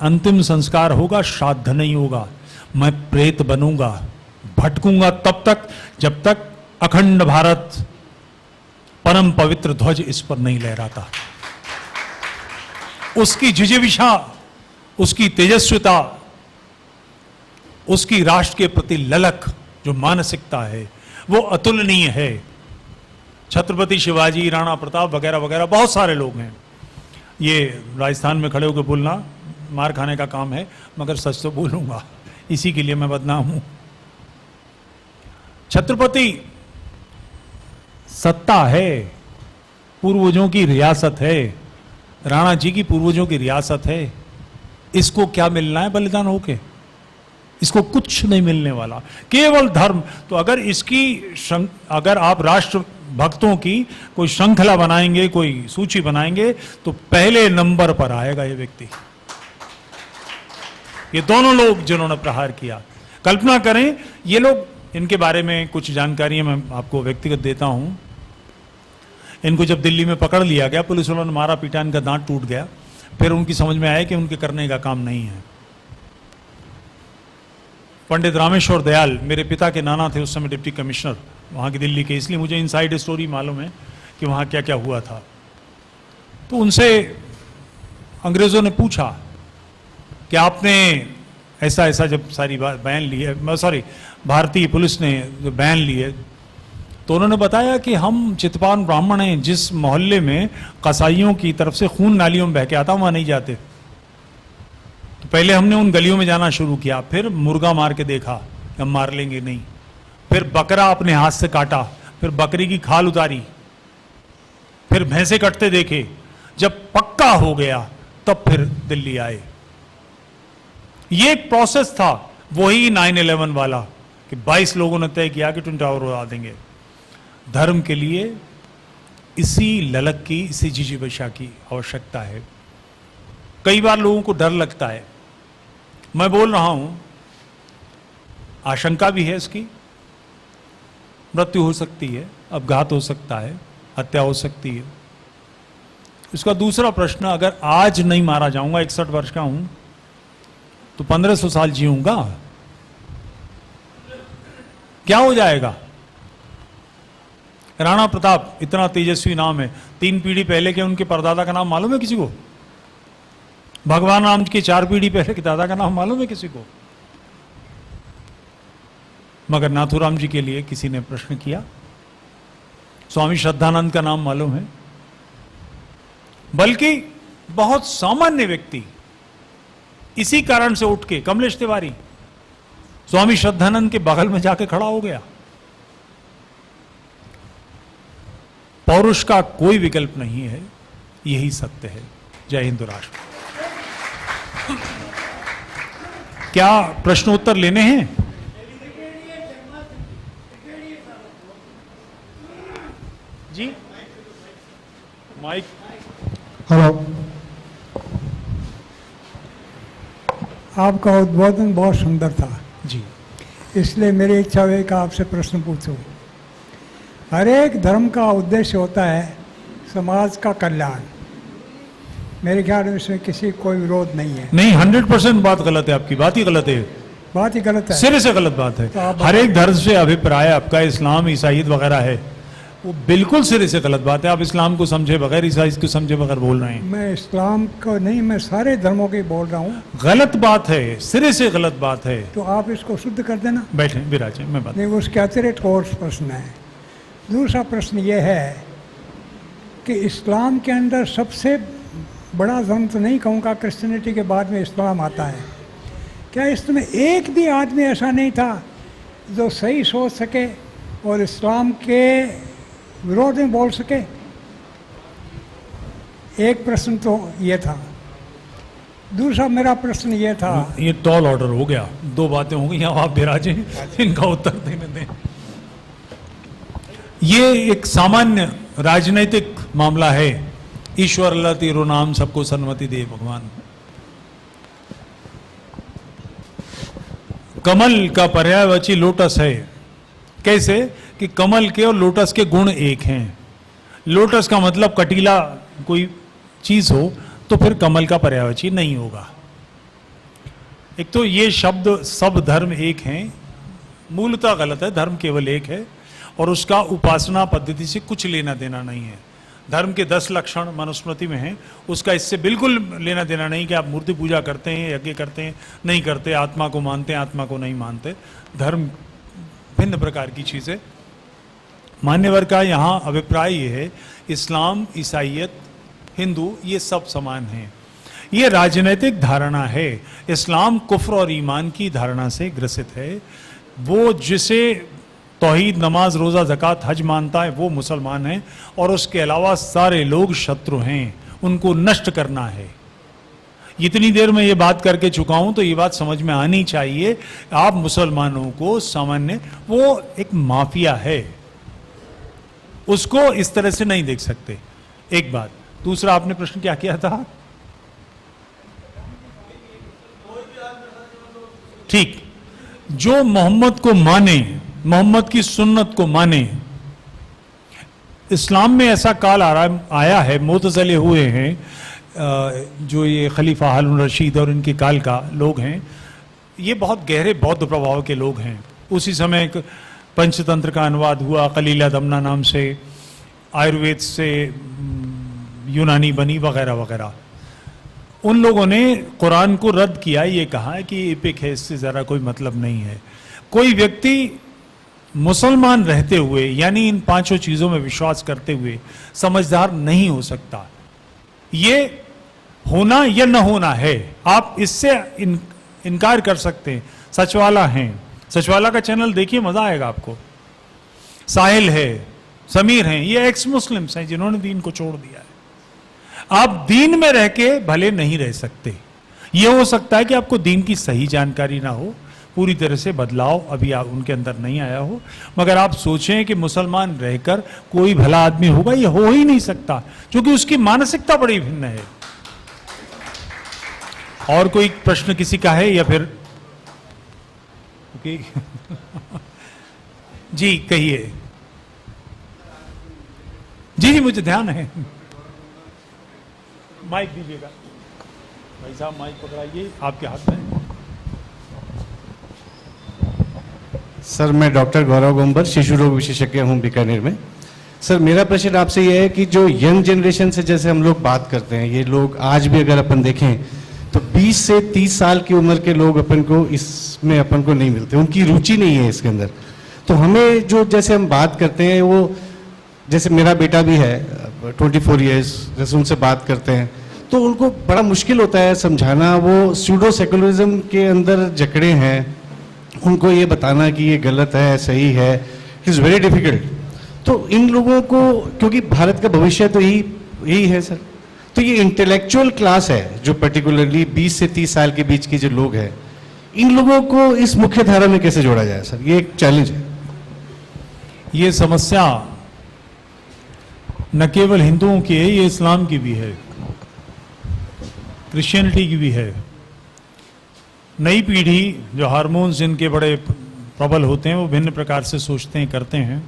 Speaker 1: अंतिम संस्कार होगा, श्राद्ध नहीं होगा, मैं प्रेत बनूंगा, भटकूंगा तब तक जब तक अखंड भारत परम पवित्र ध्वज इस पर नहीं लहराता। उसकी जिजीविषा, उसकी तेजस्विता, उसकी राष्ट्र के प्रति ललक, जो मानसिकता है, वो अतुलनीय है। छत्रपति शिवाजी, राणा प्रताप वगैरह वगैरह बहुत सारे लोग हैं। ये राजस्थान में खड़े होकर बोलना मार खाने का काम है, मगर सच तो बोलूंगा, इसी के लिए मैं बदनाम हूं। छत्रपति सत्ता है, पूर्वजों की रियासत है, राणा जी की पूर्वजों की रियासत है, इसको क्या मिलना है बलिदान होके? इसको कुछ नहीं मिलने वाला, केवल धर्म। तो अगर अगर आप राष्ट्र भक्तों की कोई श्रृंखला बनाएंगे, कोई सूची बनाएंगे, तो पहले नंबर पर आएगा ये व्यक्ति। ये दोनों लोग जिन्होंने प्रहार किया, कल्पना करें, ये लोग, इनके बारे में कुछ जानकारी मैं आपको व्यक्तिगत देता हूं। इनको जब दिल्ली में पकड़ लिया गया, पुलिस वालों ने मारा पीटा, इनका दांत टूट गया। फिर उनकी समझ में आया कि उनके करने का काम नहीं है। पंडित रामेश्वर दयाल मेरे पिता के नाना थे, उस समय डिप्टी कमिश्नर वहाँ की दिल्ली के, इसलिए मुझे इनसाइड स्टोरी मालूम है कि वहाँ क्या क्या हुआ था। तो उनसे अंग्रेज़ों ने पूछा कि आपने ऐसा ऐसा, जब सारी बात बयान ली है, सॉरी भारतीय पुलिस ने जो बयान ली है, तो उन्होंने बताया कि हम चितपान ब्राह्मण हैं, जिस मोहल्ले में कसाईयों की तरफ से खून नालियों में बह के आता, वहाँ नहीं जाते। तो पहले हमने उन गलियों में जाना शुरू किया, फिर मुर्गा मार के देखा, हम मार लेंगे नहीं, फिर बकरा अपने हाथ से काटा, फिर बकरी की खाल उतारी, फिर भैंसे कटते देखे। जब पक्का हो गया तब फिर दिल्ली आए। ये एक प्रोसेस था, वही 9/11 वाला कि 22 लोगों ने तय किया कि ट्विन टावर उड़ा देंगे। धर्म के लिए इसी ललक की, इसी जिजीविषा की आवश्यकता है। कई बार लोगों को डर लगता है, मैं बोल रहा हूं, आशंका भी है इसकी, मृत्यु हो सकती है, अपघात हो सकता है, हत्या हो सकती है। इसका दूसरा प्रश्न, अगर आज नहीं मारा जाऊंगा, 61 वर्ष का हूं, तो 1500 साल जीऊंगा, क्या हो जाएगा? राणा प्रताप इतना तेजस्वी नाम है, 3 पीढ़ी पहले के उनके परदादा का नाम मालूम है किसी को? भगवान राम की 4 पीढ़ी पहले के दादा का नाम मालूम है किसी को? मगर नाथूराम जी के लिए किसी ने प्रश्न किया। स्वामी श्रद्धानंद का नाम मालूम है। बल्कि बहुत सामान्य व्यक्ति इसी कारण से उठ के, कमलेश तिवारी स्वामी श्रद्धानंद के बगल में जाके खड़ा हो गया। पौरुष का कोई विकल्प नहीं है, यही सत्य है। जय हिंद राष्ट्र। क्या प्रश्नोत्तर लेने हैं? जी माइक।
Speaker 2: हेलो, आपका उद्बोधन बहुत सुंदर था
Speaker 1: जी,
Speaker 2: इसलिए मेरी इच्छा हुई कि आपसे प्रश्न पूछूं। हर एक धर्म का उद्देश्य होता है समाज का कल्याण। मेरे ख्याल में इसमें किसी कोई विरोध नहीं है।
Speaker 1: नहीं, 100% बात गलत है, आपकी बात ही गलत है,
Speaker 2: बात ही गलत है,
Speaker 1: सिरे से गलत बात है।
Speaker 2: तो
Speaker 1: हर एक धर्म से अभिप्राय आपका इस्लाम, ईसाईयत वगैरह है, वो बिल्कुल सिरे से गलत बात है। आप इस्लाम को समझे बगैर, ईसाई को समझे बगैर बोल रहे हैं।
Speaker 2: मैं इस्लाम को नहीं, मैं सारे धर्मों की बोल रहा हूँ।
Speaker 1: गलत बात है, सिरे से गलत बात है।
Speaker 2: तो आप इसको शुद्ध कर देना।
Speaker 1: बैठे विराजे, मैं बात।
Speaker 2: नहीं, उसके अतिरिक्त और प्रश्न है। दूसरा प्रश्न ये है कि इस्लाम के अंदर सबसे बड़ा धर्म तो नहीं कहूँगा, क्रिश्चियनिटी के बाद में इस्लाम आता है। क्या इसमें एक भी आदमी ऐसा नहीं था जो सही सोच सके और इस्लाम के विरोध में बोल सके? एक प्रश्न तो ये था। दूसरा मेरा प्रश्न ये था,
Speaker 1: ये टॉल ऑर्डर हो गया, 2 बातें हो गई, आप विराजे, इनका उत्तर देने दें। ये एक सामान्य राजनीतिक मामला है। ईश्वर अल्लाह तेरो नाम, सबको सन्मति दे भगवान। कमल का पर्यायवाची लोटस है। कैसे कि कमल के और लोटस के गुण एक हैं। लोटस का मतलब कटीला कोई चीज हो, तो फिर कमल का पर्यायवाची नहीं होगा। एक तो ये शब्द सब धर्म एक हैं, मूलतः गलत है। धर्म केवल एक है और उसका उपासना पद्धति से कुछ लेना देना नहीं है। धर्म के 10 लक्षण मनुस्मृति में हैं, उसका इससे बिल्कुल लेना देना नहीं कि आप मूर्ति पूजा करते हैं, यज्ञ करते हैं, नहीं करते, आत्मा को मानते हैं, आत्मा को नहीं मानते। धर्म भिन्न प्रकार की चीज़ें। मान्यवर का यहाँ अभिप्राय ये है, इस्लाम, ईसाईयत, हिंदू ये सब समान हैं। ये राजनीतिक धारणा है। इस्लाम कुफ्र और ईमान की धारणा से ग्रसित है। वो जिसे तौहीद, नमाज, रोज़ा, ज़कात, हज मानता है वो मुसलमान है, और उसके अलावा सारे लोग शत्रु हैं, उनको नष्ट करना है। इतनी देर में ये बात करके चुका हूं तो ये बात समझ में आनी चाहिए। आप मुसलमानों को सामान्य, वो एक माफिया है, उसको इस तरह से नहीं देख सकते। एक बात। दूसरा, आपने प्रश्न क्या किया था? ठीक, जो मोहम्मद को माने, मोहम्मद की सुन्नत को माने, इस्लाम में ऐसा काल आया है, मुतज़िले हुए हैं, जो ये खलीफा हारून रशीद और इनके काल का लोग हैं, ये बहुत गहरे बौद्ध प्रभाव के लोग हैं। उसी समय एक पंचतंत्र का अनुवाद हुआ, कलीला दमना नाम से, आयुर्वेद से यूनानी बनी, वगैरह वगैरह। उन लोगों ने कुरान को रद्द किया, ये कहा कि एपिक है, इससे ज़रा कोई मतलब नहीं है। कोई व्यक्ति मुसलमान रहते हुए, यानी इन पांचों चीज़ों में विश्वास करते हुए, समझदार नहीं हो सकता। ये होना या न होना है, आप इससे इनकार कर सकते हैं। सचवाला हैं, सचवाला का चैनल देखिए, मजा आएगा आपको। साहिल है, समीर हैं, ये एक्स मुस्लिम्स हैं जिन्होंने दीन को छोड़ दिया है। आप दीन में रह के भले नहीं रह सकते। ये हो सकता है कि आपको दीन की सही जानकारी ना हो, पूरी तरह से बदलाव अभी आप उनके अंदर नहीं आया हो, मगर आप सोचें कि मुसलमान रहकर कोई भला आदमी होगा, ये हो ही नहीं सकता, क्योंकि उसकी मानसिकता बड़ी भिन्न है। और कोई प्रश्न किसी का है या फिर ओके? जी कहिए। जी जी, मुझे ध्यान है। माइक दीजिएगा भाई साहब, माइक पकड़ाइए, आपके हाथ में।
Speaker 3: सर, मैं डॉक्टर गौरव गोंबर, शिशु रोग विशेषज्ञ हूँ बीकानेर में। सर, मेरा प्रश्न आपसे यह है कि जो यंग जनरेशन से जैसे हम लोग बात करते हैं, ये लोग आज भी अगर अपन देखें तो 20 से 30 साल की उम्र के लोग अपन को इसमें अपन को नहीं मिलते, उनकी रुचि नहीं है इसके अंदर। तो हमें जो जैसे हम बात करते हैं, वो जैसे मेरा बेटा भी है 24 इयर्स, जैसे उनसे बात करते हैं तो उनको बड़ा मुश्किल होता है समझाना। वो स्यूडो सेकुलरिज्म के अंदर जकड़े हैं, उनको ये बताना कि ये गलत है, सही है, इट इज़ वेरी डिफिकल्ट। तो इन लोगों को, क्योंकि भारत का भविष्य तो यही है सर, तो ये इंटेलेक्चुअल क्लास है जो पर्टिकुलरली 20 से 30 साल के बीच के जो लोग हैं, इन लोगों को इस मुख्य धारा में कैसे जोड़ा जाए सर? ये एक चैलेंज है।
Speaker 1: ये समस्या न केवल हिंदुओं की है, ये इस्लाम की भी है, क्रिश्चियनिटी की भी है। नई पीढ़ी, जो हार्मोन्स जिनके बड़े प्रबल होते हैं, वो भिन्न प्रकार से सोचते हैं, करते हैं।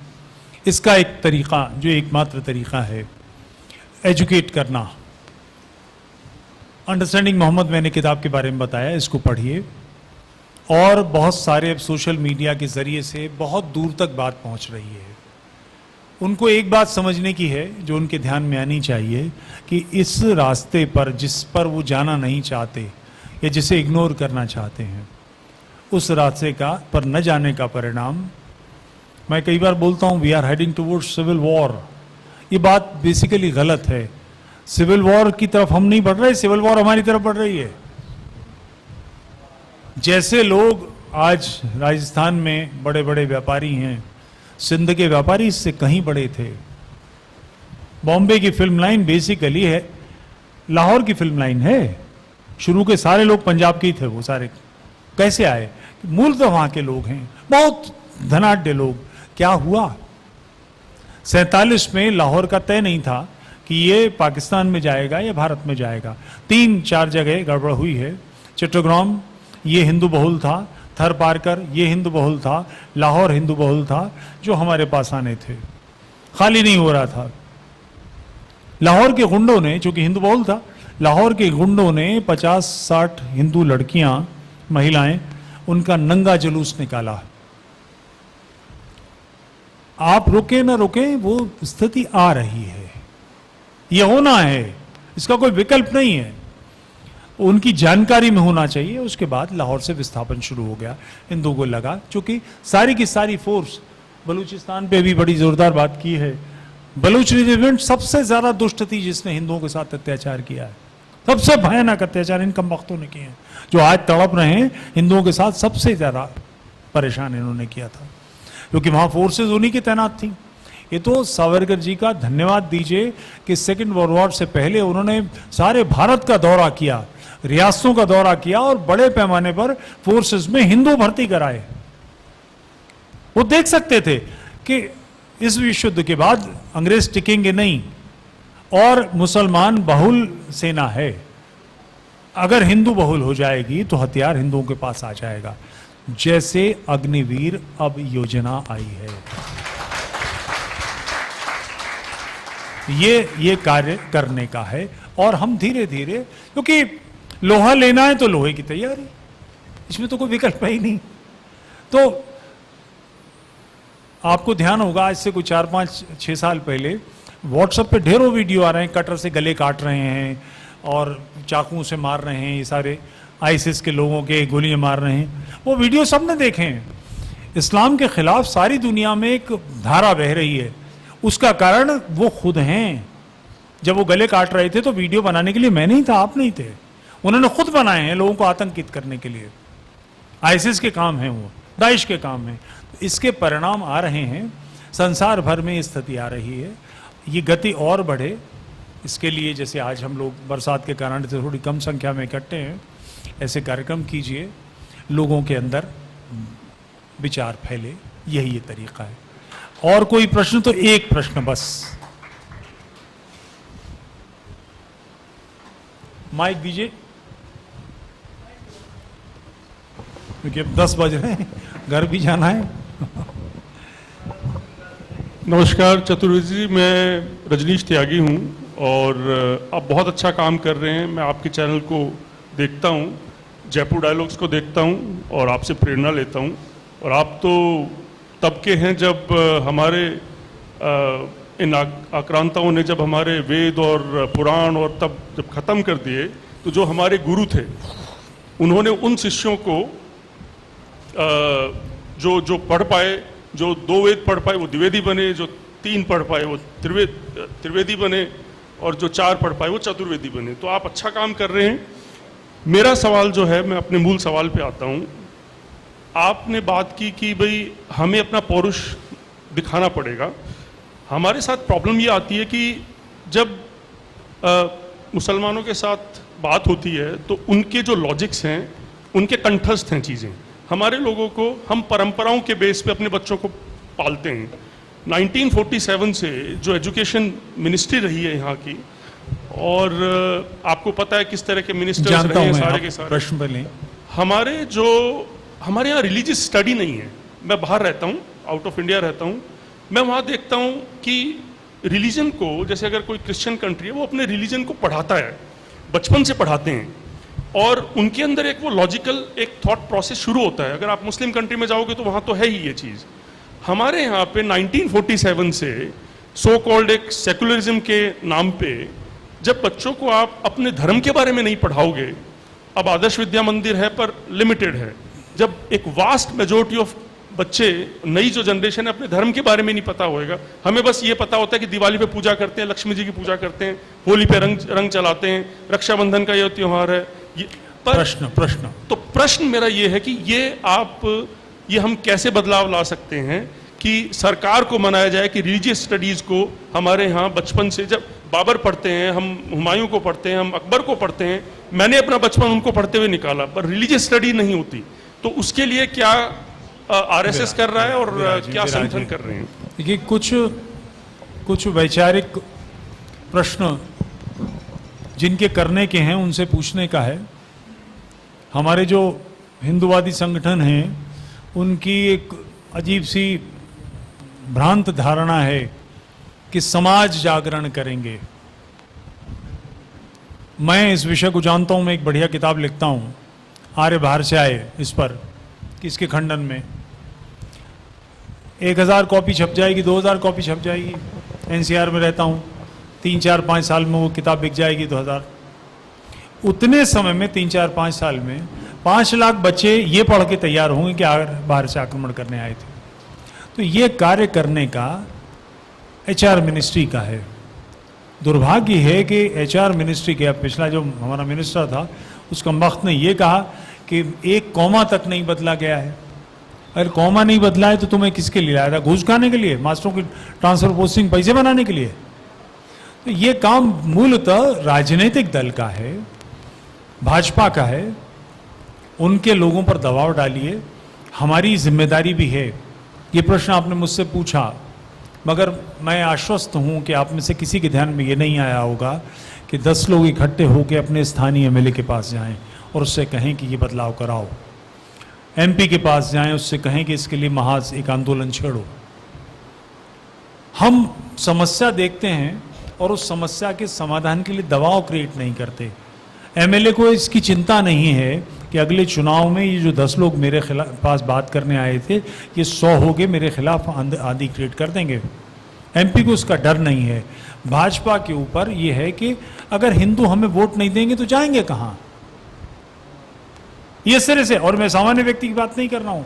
Speaker 1: इसका एक तरीका, जो एकमात्र तरीका है, एजुकेट करना। अंडरस्टैंडिंग मोहम्मद मैंने किताब के बारे में बताया, इसको पढ़िए। और बहुत सारे अब सोशल मीडिया के ज़रिए से बहुत दूर तक बात पहुंच रही है। उनको एक बात समझने की है, जो उनके ध्यान में आनी चाहिए, कि इस रास्ते पर जिस पर वो जाना नहीं चाहते या जिसे इग्नोर करना चाहते हैं, उस रास्ते का पर न जाने का परिणाम, मैं कई बार बोलता हूँ, we are heading towards civil war. ये बात बेसिकली गलत है। सिविल वॉर की तरफ हम नहीं बढ़ रहे, सिविल वॉर हमारी तरफ बढ़ रही है। जैसे लोग आज राजस्थान में बड़े बड़े व्यापारी हैं, सिंध के व्यापारी इससे कहीं बड़े थे। बॉम्बे की फिल्म लाइन बेसिकली है, लाहौर की फिल्म लाइन है। शुरू के सारे लोग पंजाब के ही थे, वो सारे कैसे आए? मूल तो वहां के लोग हैं, बहुत धनाढ्य लोग। क्या हुआ? 47 में लाहौर का तय नहीं था कि ये पाकिस्तान में जाएगा या भारत में जाएगा। 3-4 जगह गड़बड़ हुई है। चिट्टग्राम ये हिंदू बहुल था, थर पारकर ये हिंदू बहुल था, लाहौर हिंदू बहुल था, जो हमारे पास आने थे, खाली नहीं हो रहा था। लाहौर के गुंडों ने, चूंकि हिंदू बहुल था, लाहौर के गुंडों ने 50-60 हिंदू लड़कियां, महिलाएं, उनका नंगा जुलूस निकाला। आप रुके ना रुके, वो स्थिति आ रही है, ये होना है, इसका कोई विकल्प नहीं है। उनकी जानकारी में होना चाहिए। उसके बाद लाहौर से विस्थापन शुरू हो गया। हिंदुओं को लगा, चूंकि सारी की सारी फोर्स, बलूचिस्तान पे भी बड़ी जोरदार बात की है, बलूच रेजिमेंट सबसे ज्यादा दुष्ट थी जिसने हिंदुओं के साथ अत्याचार किया है। सबसे भयानक अत्याचार इन कम वक्तों ने किए हैं, जो आज तड़प रहे हैं। हिंदुओं के साथ सबसे ज्यादा परेशान इन्होंने किया था, क्योंकि वहां फोर्सेज उन्हीं की तैनात थी। ये तो सावरकर जी का धन्यवाद दीजिए कि सेकेंड वर्ल्ड वॉर से पहले उन्होंने सारे भारत का दौरा किया, रियासतों का दौरा किया और बड़े पैमाने पर फोर्सेस में हिंदू भर्ती कराए। वो देख सकते थे कि इस विश्व युद्ध के बाद अंग्रेज टिकेंगे नहीं और मुसलमान बहुल सेना है, अगर हिंदू बहुल हो जाएगी तो हथियार हिंदुओं के पास आ जाएगा। जैसे अग्निवीर अब योजना आई है, ये कार्य करने का है और हम धीरे धीरे, क्योंकि लोहा लेना है तो लोहे की तैयारी, इसमें तो कोई विकल्प ही नहीं। तो आपको ध्यान होगा आज से कुछ 4-5-6 साल पहले व्हाट्सएप पे ढेरों वीडियो आ रहे हैं, कटर से गले काट रहे हैं और चाकुओं से मार रहे हैं, ये सारे आईसिस के लोगों के गोलियां मार रहे हैं। वो वीडियो सबने देखे हैं। इस्लाम के खिलाफ सारी दुनिया में एक धारा बह रही है, उसका कारण वो खुद हैं। जब वो गले काट रहे थे तो वीडियो बनाने के लिए मैं नहीं था, आप नहीं थे, उन्होंने खुद बनाए हैं लोगों को आतंकित करने के लिए। आईसिस के काम हैं, वो दाइश के काम हैं। इसके परिणाम आ रहे हैं, संसार भर में स्थिति आ रही है, ये गति और बढ़े इसके लिए जैसे आज हम लोग बरसात के कारण से थोड़ी कम संख्या में इकट्ठे हैं, ऐसे कार्यक्रम कीजिए, लोगों के अंदर विचार फैले, यही ये तरीका है। और कोई प्रश्न? तो एक प्रश्न बस, माइक दीजिए, क्योंकि अब 10 बज रहे हैं, घर भी जाना है।
Speaker 4: नमस्कार चतुर्वेदी जी, मैं रजनीश त्यागी हूँ और आप बहुत अच्छा काम कर रहे हैं। मैं आपके चैनल को देखता हूँ, जयपुर डायलॉग्स को देखता हूँ और आपसे प्रेरणा लेता हूँ। और आप तो तब के हैं जब हमारे इन आक्रांताओं ने जब हमारे वेद और पुराण और तब जब ख़त्म कर दिए, तो जो हमारे गुरु थे उन्होंने उन शिष्यों को जो पढ़ पाए, जो 2 वेद पढ़ पाए वो द्विवेदी बने, जो 3 पढ़ पाए वो त्रिवेदी बने और जो 4 पढ़ पाए वो चतुर्वेदी बने। तो आप अच्छा काम कर रहे हैं। मेरा सवाल जो है, मैं अपने मूल सवाल पे आता हूँ। आपने बात की कि भाई हमें अपना पौरुष दिखाना पड़ेगा। हमारे साथ प्रॉब्लम ये आती है कि जब मुसलमानों के साथ बात होती है तो उनके जो लॉजिक्स हैं, उनके कंठस्थ हैं चीज़ें। हमारे लोगों को, हम परंपराओं के बेस पे अपने बच्चों को पालते हैं। 1947 से जो एजुकेशन मिनिस्ट्री रही है यहाँ की, और आपको पता है किस तरह के मिनिस्टर्स रहे हैं सारे के सारे।
Speaker 1: प्रश्न बने,
Speaker 4: हमारे यहाँ रिलीजियस स्टडी नहीं है। मैं बाहर रहता हूँ, आउट ऑफ इंडिया रहता हूँ, मैं वहाँ देखता हूँ कि रिलीजन को, जैसे अगर कोई क्रिश्चियन कंट्री है वो अपने रिलीजन को पढ़ाता है, बचपन से पढ़ाते हैं और उनके अंदर एक वो लॉजिकल एक थॉट प्रोसेस शुरू होता है। अगर आप मुस्लिम कंट्री में जाओगे तो वहाँ तो है ही ये चीज़। हमारे यहाँ पे 1947 से सो कॉल्ड एक सेकुलरिज्म के नाम पे जब बच्चों को आप अपने धर्म के बारे में नहीं पढ़ाओगे, अब आदर्श विद्या मंदिर है पर लिमिटेड है, जब एक वास्ट मेजोरिटी ऑफ बच्चे, नई जो जनरेशन है, अपने धर्म के बारे में नहीं पता होएगा। हमें बस ये पता होता है कि दिवाली पे पूजा करते हैं, लक्ष्मी जी की पूजा करते हैं, होली पे रंग चलाते हैं, रक्षाबंधन का ये त्योहार है।
Speaker 1: प्रश्न
Speaker 4: तो प्रश्न मेरा ये है कि ये हम कैसे बदलाव ला सकते हैं कि सरकार को मनाया जाए कि रिलीजियस स्टडीज़ को हमारे यहाँ बचपन से, जब बाबर पढ़ते हैं, हम हुमायूं को पढ़ते हैं, हम अकबर को पढ़ते हैं, मैंने अपना बचपन उनको पढ़ते हुए निकाला, पर रिलीजियस स्टडी नहीं होती। तो उसके लिए क्या आरएसएस कर रहा है और क्या संगठन कर रहे हैं?
Speaker 1: देखिए, कुछ वैचारिक प्रश्न जिनके करने के हैं उनसे पूछने का है। हमारे जो हिंदूवादी संगठन हैं उनकी एक अजीब सी भ्रांत धारणा है कि समाज जागरण करेंगे। मैं इस विषय को जानता हूं, मैं एक बढ़िया किताब लिखता हूं, आर्य बाहर से आए, इस पर किसके खंडन में 1000 कॉपी छप जाएगी, 2000 कॉपी छप जाएगी। एनसीआर में रहता हूँ, 3-4-5 साल में वो किताब बिक जाएगी 2000। उतने समय में 3-4-5 साल में 5 लाख बच्चे ये पढ़ के तैयार होंगे कि बाहर से आक्रमण करने आए थे। तो ये कार्य करने का एचआर मिनिस्ट्री का है। दुर्भाग्य है कि एचआर मिनिस्ट्री के, अब पिछला जो हमारा मिनिस्टर था उस कमबख्त ने ये कहा कि एक कॉमा तक नहीं बदला गया है। अगर कॉमा नहीं बदला है तो तुम्हें किसके लिए लाया था? घूस खाने के लिए, मास्टरों की ट्रांसफर पोस्टिंग पैसे बनाने के लिए? तो ये काम मूलतः राजनीतिक दल का है भाजपा का है, उनके लोगों पर दबाव डालिए, हमारी जिम्मेदारी भी है। ये प्रश्न आपने मुझसे पूछा, मगर मैं आश्वस्त हूं कि आप में से किसी के ध्यान में ये नहीं आया होगा कि 10 लोग इकट्ठे होकर अपने स्थानीय एमएलए के पास जाएं और उससे कहें कि ये बदलाव कराओ, एमपी के पास जाएं, उससे कहें कि इसके लिए महाज एक आंदोलन छेड़ो। हम समस्या देखते हैं और उस समस्या के समाधान के लिए दबाव क्रिएट नहीं करते। एमएलए को इसकी चिंता नहीं है कि अगले चुनाव में ये जो 10 लोग मेरे पास बात करने आए थे, ये 100 हो गए मेरे खिलाफ आंधी क्रिएट कर देंगे। एमपी को उसका डर नहीं है। भाजपा के ऊपर ये है कि अगर हिंदू हमें वोट नहीं देंगे तो जाएंगे कहां, ये सिरे से। और मैं सामान्य व्यक्ति की बात नहीं कर रहा हूं।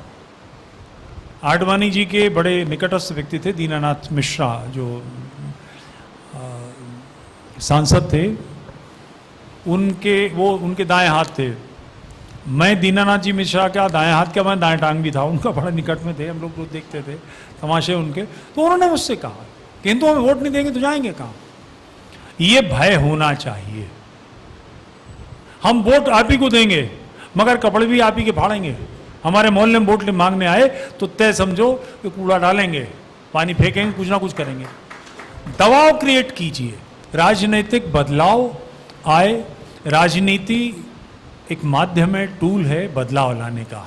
Speaker 1: आडवाणी जी के बड़े निकटस्थ व्यक्ति थे दीनानाथ मिश्रा, जो सांसद थे, उनके दाएं हाथ थे। मैं दीनानाथ जी मिश्रा का दाएं हाथ क्या, मैं दाएं टांग भी था, उनका बड़ा निकट में थे, हम लोग रोज देखते थे तमाशे उनके। तो उन्होंने मुझसे कहा कि हिंदू हमें वोट नहीं देंगे तो जाएंगे कहाँ। ये भय होना चाहिए। हम वोट आप ही को देंगे मगर कपड़े भी आप ही के फाड़ेंगे। हमारे मोहल्ले में वोट मांगने आए तो तय समझो कि कूड़ा डालेंगे, पानी फेंकेंगे, कुछ ना कुछ करेंगे। दबाव क्रिएट कीजिए, राजनीतिक बदलाव आए। राजनीति एक माध्यम है, टूल है बदलाव लाने का।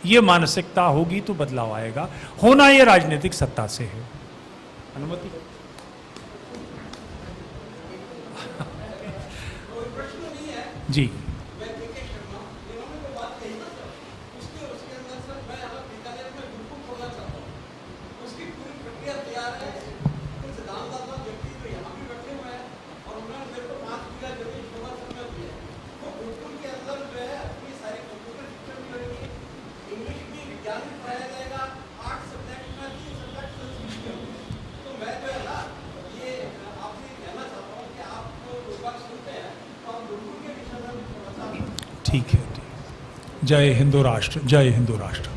Speaker 1: ये मानसिकता होगी तो बदलाव आएगा। होना ये राजनीतिक सत्ता से है। अनुमति जी। ठीक है, जय हिंदू राष्ट्र, जय हिंदू राष्ट्र।